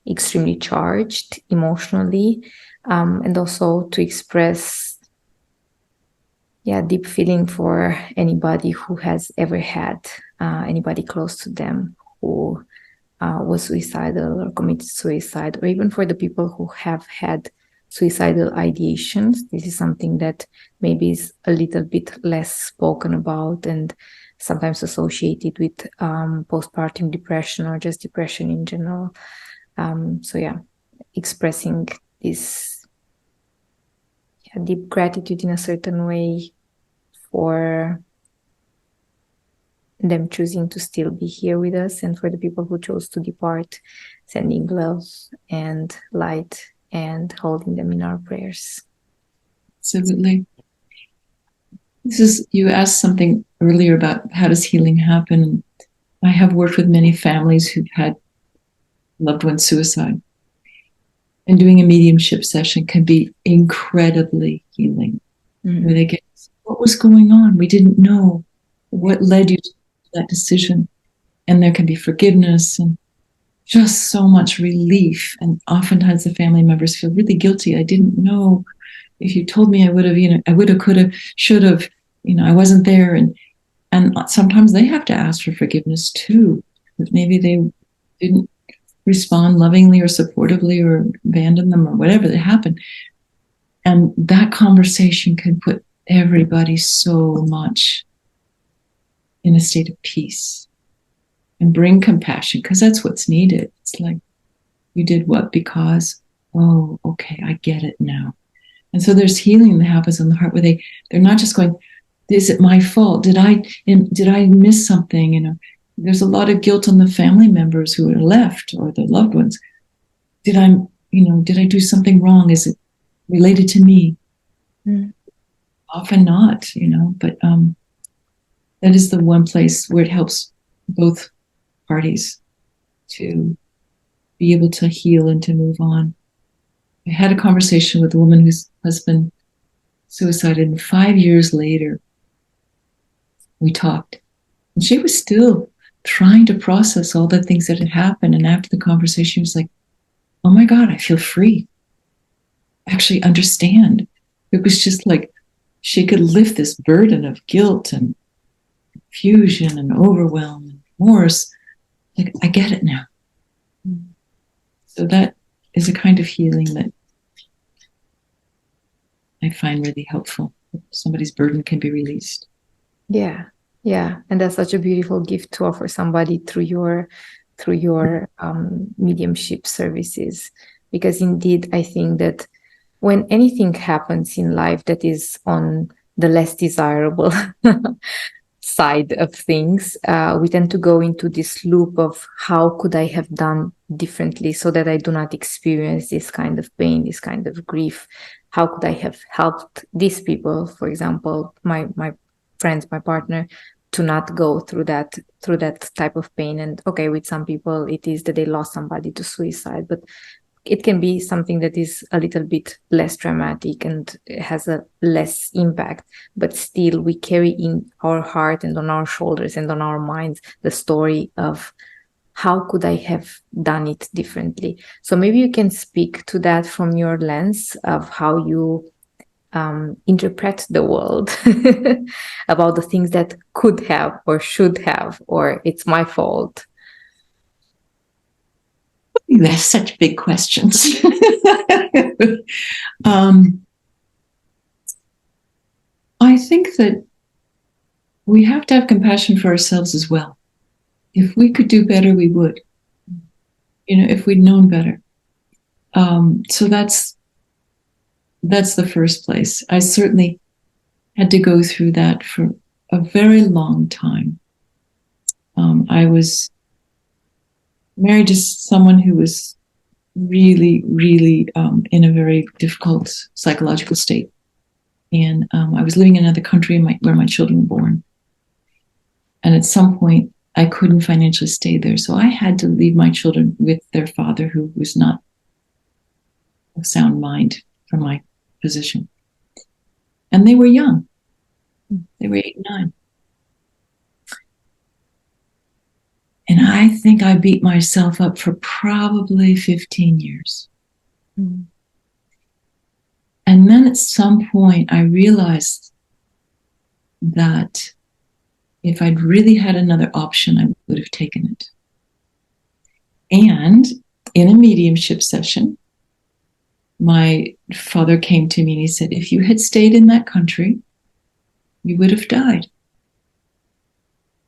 extremely charged emotionally, and also to express deep feeling for anybody who has ever had anybody close to them who was suicidal or committed suicide, or even for the people who have had suicidal ideations. This is something that maybe is a little bit less spoken about and sometimes associated with postpartum depression or just depression in general. Expressing this deep gratitude in a certain way for them choosing to still be here with us, and for the people who chose to depart, sending love and light and holding them in our prayers. Absolutely. You asked something earlier about how does healing happen. I have worked with many families who've had loved ones suicide. And doing a mediumship session can be incredibly healing. Mm-hmm. Where they get, what was going on? We didn't know. What led you to that decision? And there can be forgiveness and just so much relief. And oftentimes the family members feel really guilty. I didn't know. If you told me, I would have, I would have, could have, should have, I wasn't there. And sometimes they have to ask for forgiveness too. That maybe they didn't respond lovingly or supportively or abandon them or whatever that happened. And that conversation can put everybody so much in a state of peace and bring compassion, because that's what's needed. It's like, you did what? Because, oh, okay, I get it now. And so there's healing that happens in the heart where they're not just going, is it my fault? Did I miss something? There's a lot of guilt on the family members who are left or the loved ones. Did I do something wrong? Is it related to me? Often not, but that is the one place where it helps both parties to be able to heal and to move on. I had a conversation with a woman whose husband suicided, and 5 years later, we talked. And she was still trying to process all the things that had happened. And after the conversation, she was like, oh my God, I feel free. I actually understand. It was just like she could lift this burden of guilt and confusion and overwhelm and remorse. Like, I get it now. So that is a kind of healing that I find really helpful. Somebody's burden can be released. Yeah. And that's such a beautiful gift to offer somebody through your mediumship services. Because indeed, I think that when anything happens in life that is on the less desirable side of things, we tend to go into this loop of how could I have done differently so that I do not experience this kind of pain, this kind of grief. How could I have helped these people, for example, my friends, my partner, to not go through that type of pain? And okay, with some people it is that they lost somebody to suicide, but it can be something that is a little bit less dramatic and has a less impact, but still we carry in our heart and on our shoulders and on our minds the story of how could I have done it differently. So maybe you can speak to that from your lens of how you interpret the world about the things that could have or should have, or it's my fault. You ask such big questions. I think that we have to have compassion for ourselves as well. If we could do better, we would. If we'd known better. So that's the first place. I certainly had to go through that for a very long time. I was married to someone who was really, really in a very difficult psychological state. And I was living in another country where my children were born. And at some point, I couldn't financially stay there. So I had to leave my children with their father, who was not of sound mind from my position. And they were young. They were 8 and 9. And I think I beat myself up for probably 15 years. Mm-hmm. And then at some point, I realized that if I'd really had another option, I would have taken it. And in a mediumship session, my father came to me and he said, if you had stayed in that country, you would have died.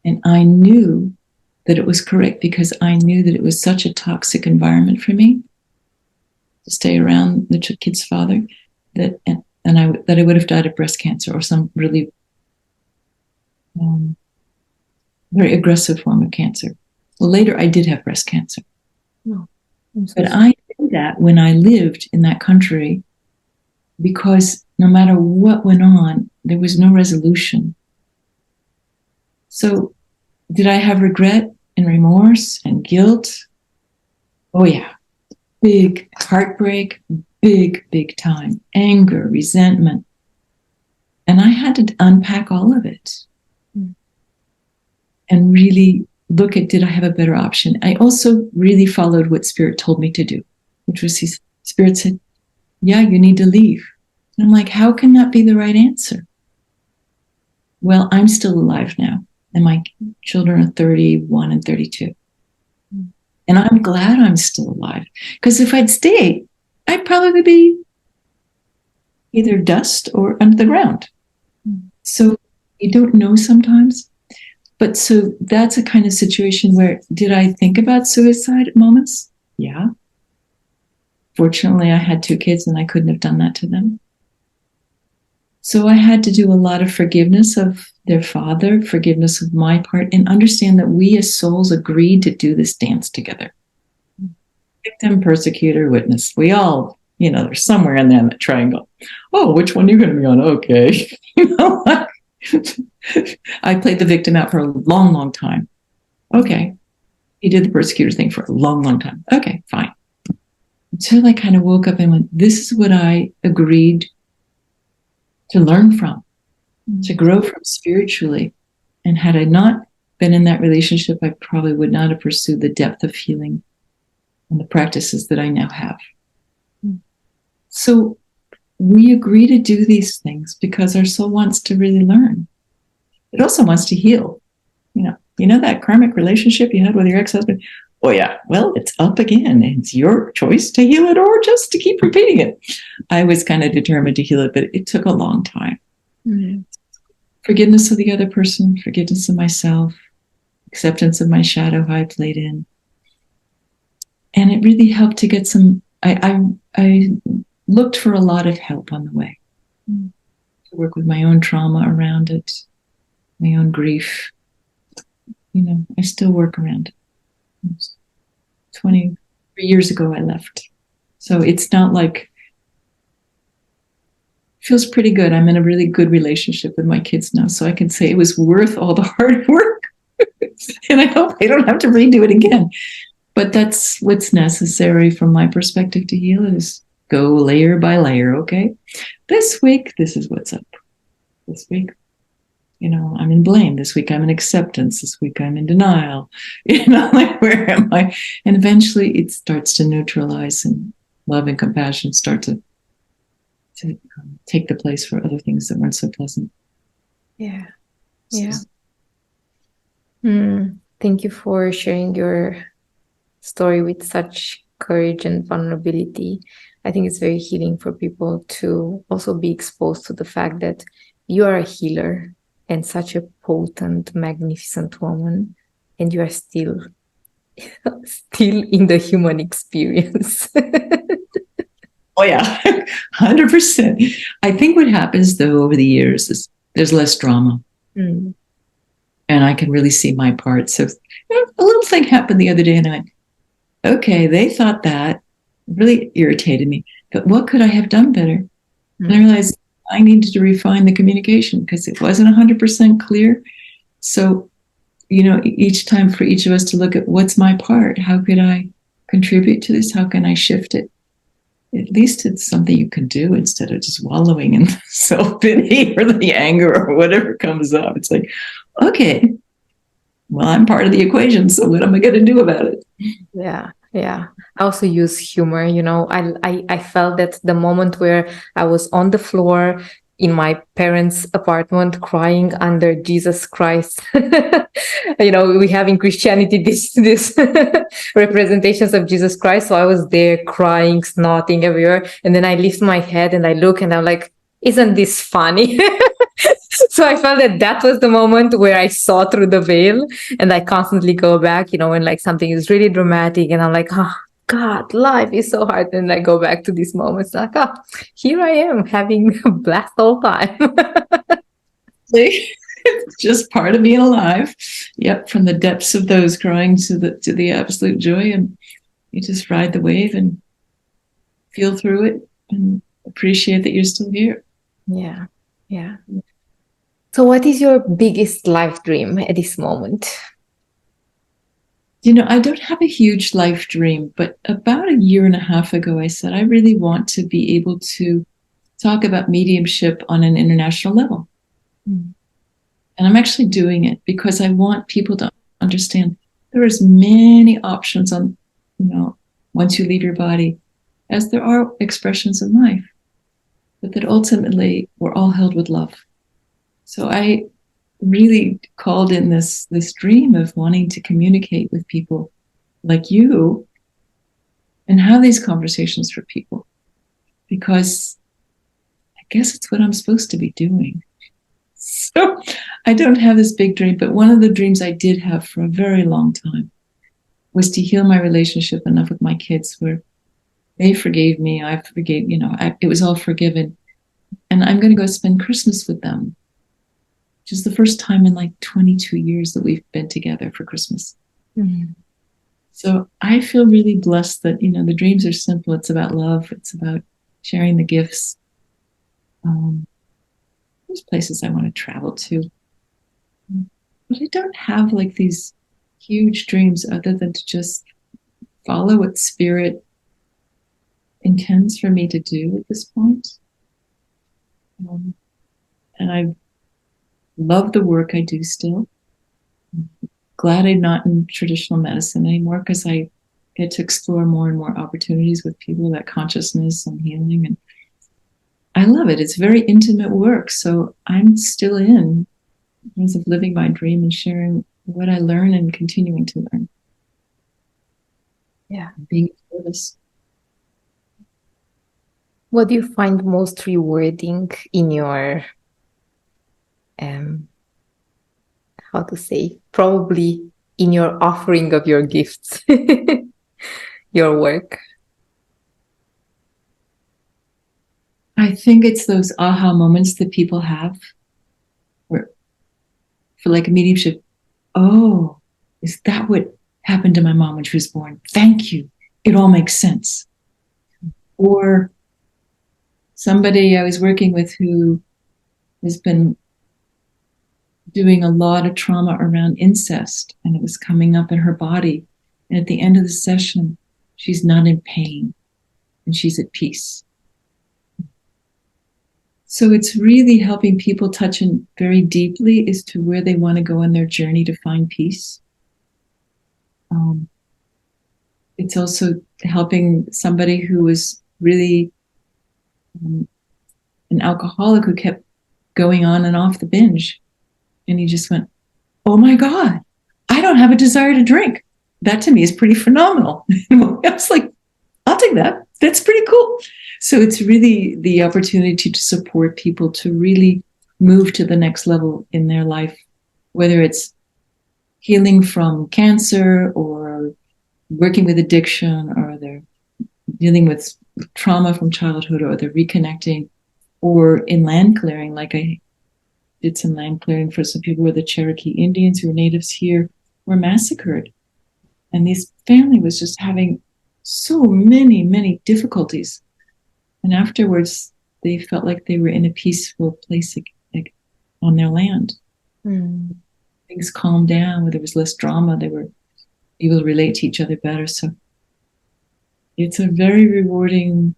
And I knew that it was correct, because I knew that it was such a toxic environment for me to stay around the kid's father, that I would have died of breast cancer or some really very aggressive form of cancer. Well, later I did have breast cancer. Oh, but I did that when I lived in that country, because no matter what went on, there was no resolution. So did I have regret and remorse and guilt? Oh yeah. Big heartbreak, big time. Anger, resentment. And I had to unpack all of it and really look at, did I have a better option? I also really followed what Spirit told me to do, which was Spirit said, yeah, you need to leave. And I'm like, how can that be the right answer? Well, I'm still alive now. And my children are 31 and 32. And I'm glad I'm still alive. Because if I'd stayed, I'd probably be either dust or under the ground. So you don't know sometimes. But so that's a kind of situation where, did I think about suicide at moments? Yeah. Fortunately, I had 2 kids and I couldn't have done that to them. So I had to do a lot of forgiveness of their father, forgiveness of my part, and understand that we as souls agreed to do this dance together. Victim, persecutor, witness. We all, there's somewhere in there in that triangle. Oh, which one are you going to be on? Okay. I played the victim out for a long, long time. Okay. He did the persecutor thing for a long, long time. Okay, fine. Until I kind of woke up and went, this is what I agreed to learn from, to grow from spiritually. And had I not been in that relationship, I probably would not have pursued the depth of healing and the practices that I now have. So we agree to do these things because our soul wants to really learn. It also wants to heal. You know that karmic relationship you had with your ex-husband? Oh yeah, well, it's up again. It's your choice to heal it or just to keep repeating it. I was kind of determined to heal it, but it took a long time. Mm-hmm. Forgiveness of the other person, forgiveness of myself, acceptance of my shadow how I played in. And it really helped to get some, I looked for a lot of help on the way. Mm-hmm. To work with my own trauma around it, my own grief. I still work around it. 23 years ago, I left. So it's not like, it feels pretty good. I'm in a really good relationship with my kids now. So I can say it was worth all the hard work. And I hope I don't have to redo it again. But that's what's necessary from my perspective to heal is go layer by layer. Okay. This week, this is what's up. This week, I'm in blame. This week I'm in acceptance. This week I'm in denial. Like where am I? And eventually it starts to neutralize and love and compassion start to take the place for other things that weren't so pleasant. Yeah. Yeah. Thank you for sharing your story with such courage and vulnerability. I think it's very healing for people to also be exposed to the fact that you are a healer and such a potent, magnificent woman, and you are still in the human experience. Oh yeah, 100%. I think what happens though over the years is there's less drama. And I can really see my part. So a little thing happened the other day and I went, okay, they thought that really irritated me, but what could I have done better? And I realized I needed to refine the communication because it wasn't 100% clear. So, each time for each of us to look at what's my part, how could I contribute to this? How can I shift it? At least it's something you can do instead of just wallowing in self-pity or the anger or whatever comes up. It's like, okay, well, I'm part of the equation. So what am I going to do about it? Yeah. Yeah. I also use humor. I felt that the moment where I was on the floor in my parents' apartment crying under Jesus Christ. We have in Christianity this representations of Jesus Christ. So I was there crying, snotting everywhere. And then I lift my head and I look and I'm like, isn't this funny? So I felt that was the moment where I saw through the veil, and I constantly go back, when like something is really dramatic and I'm like, oh God, life is so hard. And I go back to these moments like, oh, here I am having a blast all time. It's just part of being alive. Yep. From the depths of those crying to the absolute joy. And you just ride the wave and feel through it and appreciate that you're still here. Yeah. Yeah. So what is your biggest life dream at this moment? I don't have a huge life dream, but about a year and a half ago, I said, I really want to be able to talk about mediumship on an international level. And I'm actually doing it because I want people to understand there is many options on, once you leave your body, as there are expressions of life, but that ultimately we're all held with love. So I really called in this dream of wanting to communicate with people like you and have these conversations for people, because I guess it's what I'm supposed to be doing. So I don't have this big dream, but one of the dreams I did have for a very long time was to heal my relationship enough with my kids where they forgave me, I forgave, it was all forgiven. And I'm going to go spend Christmas with them, which is the first time in like 22 years that we've been together for Christmas. Mm-hmm. So I feel really blessed that, the dreams are simple. It's about love. It's about sharing the gifts. there's places I want to travel to. But I don't have like these huge dreams other than to just follow what spirit intends for me to do at this point. And I love the work I do still. Glad I'm not in traditional medicine anymore because I get to explore more and more opportunities with people about consciousness and healing. And I love it. It's very intimate work. So I'm still in terms of living my dream and sharing what I learn and continuing to learn. Yeah. Being of service. What do you find most rewarding in your, how to say, probably in your offering of your gifts, your work? I think it's those aha moments that people have where, for like a mediumship, oh, is that what happened to my mom when she was born? Thank you. It all makes sense. Or somebody I was working with who has been doing a lot of trauma around incest, and it was coming up in her body. And at the end of the session, she's not in pain and she's at peace. So it's really helping people touch in very deeply as to where they want to go on their journey to find peace. It's also helping somebody who was really an alcoholic who kept going on and off the binge. And he just went, oh my God, I don't have a desire to drink. That to me is pretty phenomenal. I was like, I'll take that. That's pretty cool. So it's really the opportunity to support people to really move to the next level in their life, whether it's healing from cancer or working with addiction, or they're dealing with trauma from childhood, or they're reconnecting, or in land clearing. Like I did some land clearing for some people where the Cherokee Indians who were natives here were massacred. And this family was just having so many difficulties. And afterwards, they felt like they were in a peaceful place like on their land. Things calmed down, where there was less drama. They were able to relate to each other better. So it's a very rewarding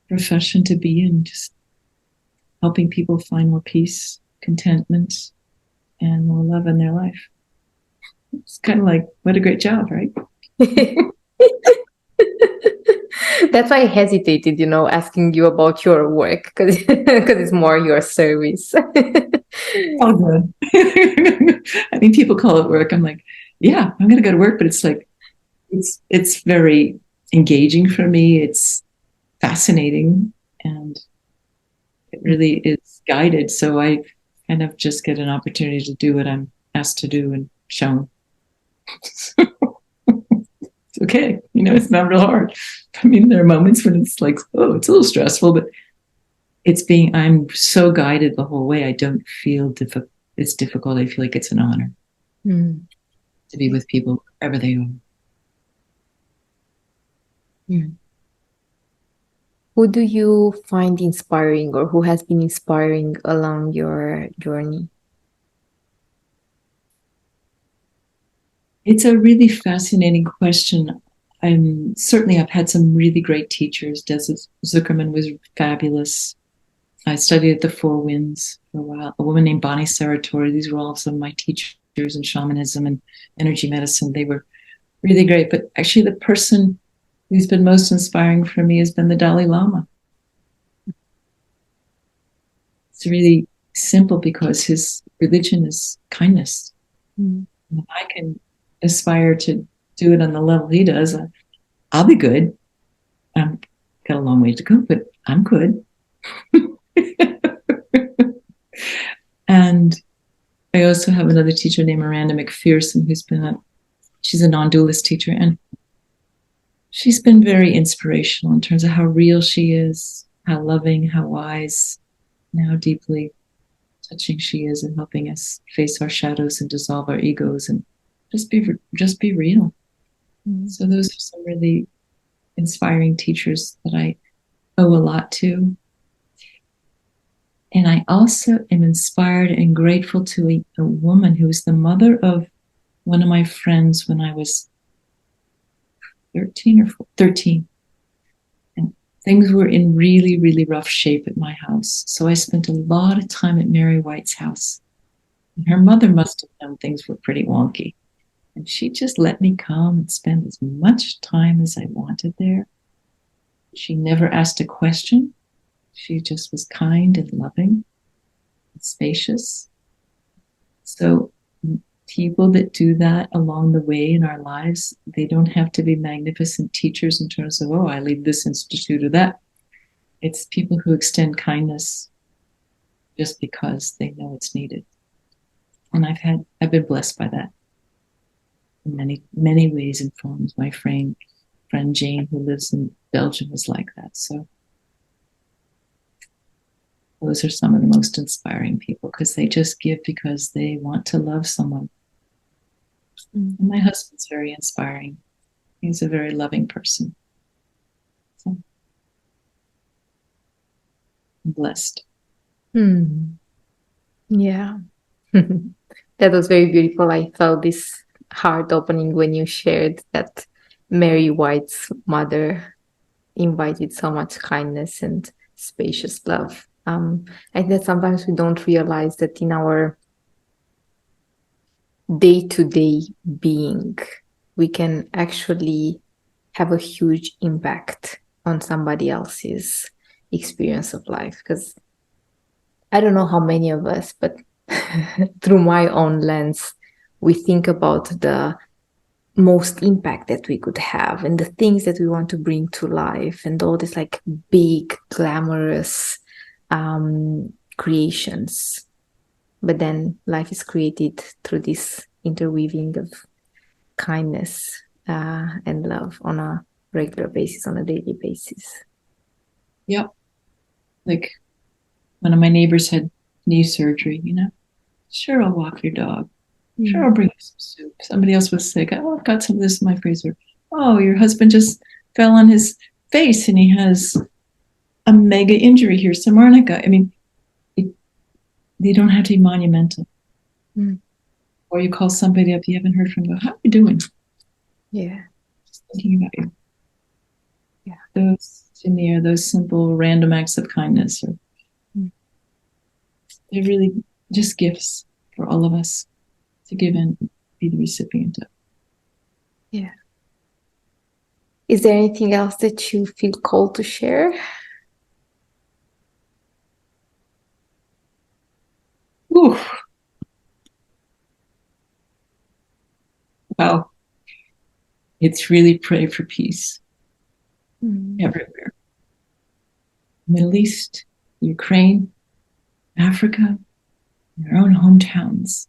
profession to be in, just helping people find more peace, contentment, and more love in their life. It's kind of like, what a great job, right? That's why I hesitated, asking you about your work, because it's more your service. Oh, good. I mean, people call it work. I'm like, yeah, I'm going to go to work, but it's like, it's very engaging for me. It's fascinating, and it really is guided. So I kind of just get an opportunity to do what I'm asked to do and shown. It's okay. It's not real hard. I mean, there are moments when it's like, oh, it's a little stressful, but I'm so guided the whole way. I don't feel it's difficult. I feel like it's an honor to be with people wherever they are. Who do you find inspiring, or who has been inspiring along your journey? It's a really fascinating question. Certainly I've had some really great teachers. Des Zuckerman was fabulous. I studied at the Four Winds for a while. A woman named Bonnie Saratori. These were all some of my teachers in shamanism and energy medicine. They were really great. But actually the person who's been most inspiring for me has been the Dalai Lama. It's really simple because his religion is kindness. And if I can aspire to do it on the level he does, I'll be good. I've got a long way to go, but I'm good. And I also have another teacher named Miranda McPherson, she's a non-dualist teacher, and she's been very inspirational in terms of how real she is, how loving, how wise, and how deeply touching she is in helping us face our shadows and dissolve our egos and just be real. So those are some really inspiring teachers that I owe a lot to. And I also am inspired and grateful to a woman who was the mother of one of my friends when I was 13. And things were in really, really rough shape at my house. So I spent a lot of time at Mary White's house. And her mother must have known things were pretty wonky. And she just let me come and spend as much time as I wanted there. She never asked a question. She just was kind and loving and spacious. So people that do that along the way in our lives, they don't have to be magnificent teachers in terms of, oh, I lead this institute or that. It's people who extend kindness just because they know it's needed. And I've been blessed by that in many, many ways and forms. My friend Jane, who lives in Belgium, is like that. So those are some of the most inspiring people because they just give because they want to love someone. And my husband's very inspiring. He's a very loving person. So I'm blessed. Yeah. That was very beautiful. I felt this heart opening when you shared that Mary White's mother invited so much kindness and spacious love. I think that sometimes we don't realize that in our day-to-day being, we can actually have a huge impact on somebody else's experience of life. Because I don't know how many of us, but through my own lens, we think about the most impact that we could have and the things that we want to bring to life and all this like big, glamorous creations. But then life is created through this interweaving of kindness and love on a regular basis, on a daily basis. Yep. Like one of my neighbors had knee surgery, Sure, I'll walk your dog. Sure, I'll bring you some soup. Somebody else was sick. Oh, I've got some of this in my freezer. Oh, your husband just fell on his face and he has a mega injury here somewhere. I mean, they don't have to be monumental. Or you call somebody up you haven't heard from, go, how are you doing? Yeah. Just thinking about you. Yeah. Those, to me, are those simple random acts of kindness. They're really just gifts for all of us to give and be the recipient of. Yeah. Is there anything else that you feel called to share? Ooh. Wow. It's really pray for peace everywhere. Middle East, Ukraine, Africa, in our own hometowns.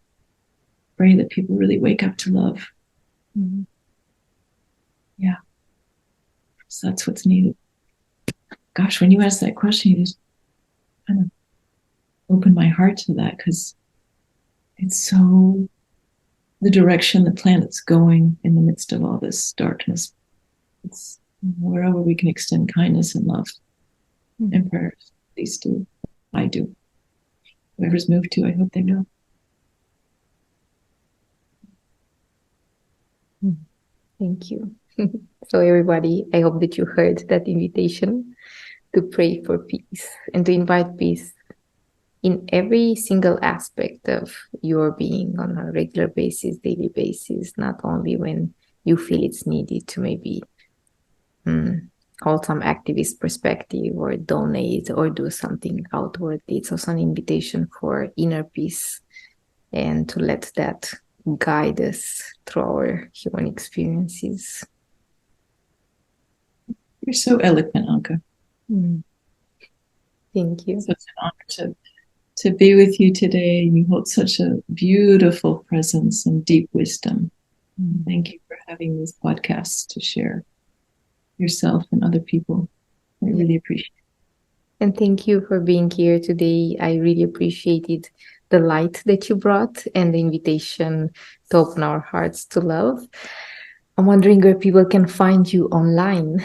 Pray that people really wake up to love. Yeah. So that's what's needed. Gosh, when you asked that question, you just kind of opened my heart to that because it's so the direction the planet's going in the midst of all this darkness. It's wherever we can extend kindness and love and prayers. Please do. I do. Whoever's moved to, I hope they know. Thank you. So everybody, I hope that you heard that invitation to pray for peace and to invite peace in every single aspect of your being on a regular basis, daily basis, not only when you feel it's needed to maybe hold some activist perspective or donate or do something outwardly. It's also an invitation for inner peace and to let that guide us through our human experiences. You're so eloquent, Anca. Thank you. So it's an honor to be with you today. You hold such a beautiful presence and deep wisdom. Thank you for having these podcasts to share yourself and other people. I really appreciate it. And thank you for being here today. I really appreciated the light that you brought and the invitation to open our hearts to love. I'm wondering where people can find you online.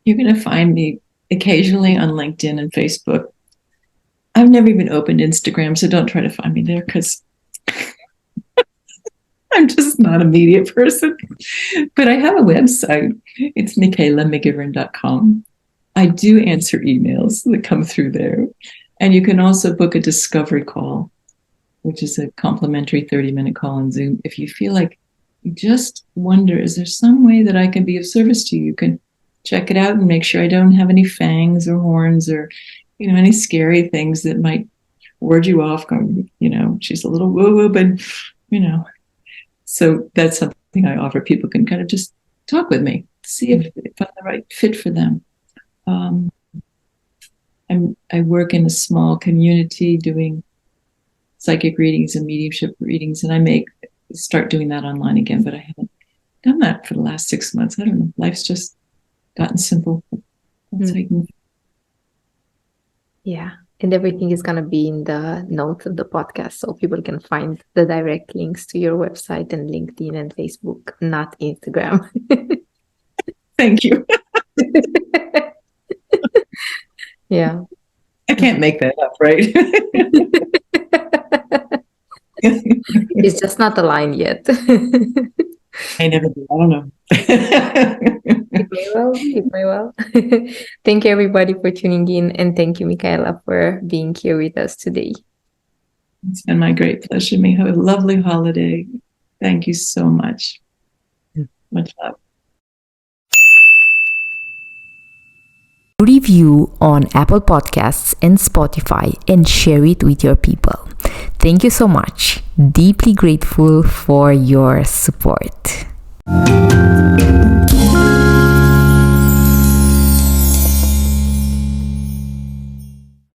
You're going to find me occasionally on LinkedIn and Facebook. I've never even opened Instagram, so don't try to find me there because I'm just not a media person. But I have a website. It's MichaelaMcGivern.com. I do answer emails that come through there. And you can also book a discovery call, which is a complimentary 30-minute call on Zoom. If you feel like you just wonder, is there some way that I can be of service to you? You can check it out and make sure I don't have any fangs or horns or, any scary things that might ward you off. Going, she's a little woo-woo, but, So that's something I offer. People can kind of just talk with me, see if I'm the right fit for them. I work in a small community doing psychic readings and mediumship readings, and I may start doing that online again, but I haven't done that for the last 6 months. I don't know. Life's just gotten simple. Yeah. And everything is going to be in the notes of the podcast, so people can find the direct links to your website and LinkedIn and Facebook, not Instagram. Thank you. Yeah. I can't make that up, right? It's just not aligned yet. I never do. I don't know. Keep my well. Thank you, everybody, for tuning in. And thank you, Michaela, for being here with us today. It's been my great pleasure. May you have a lovely holiday. Thank you so much. Much love. Review on Apple Podcasts and Spotify and share it with your people. Thank you so much. Deeply grateful for your support.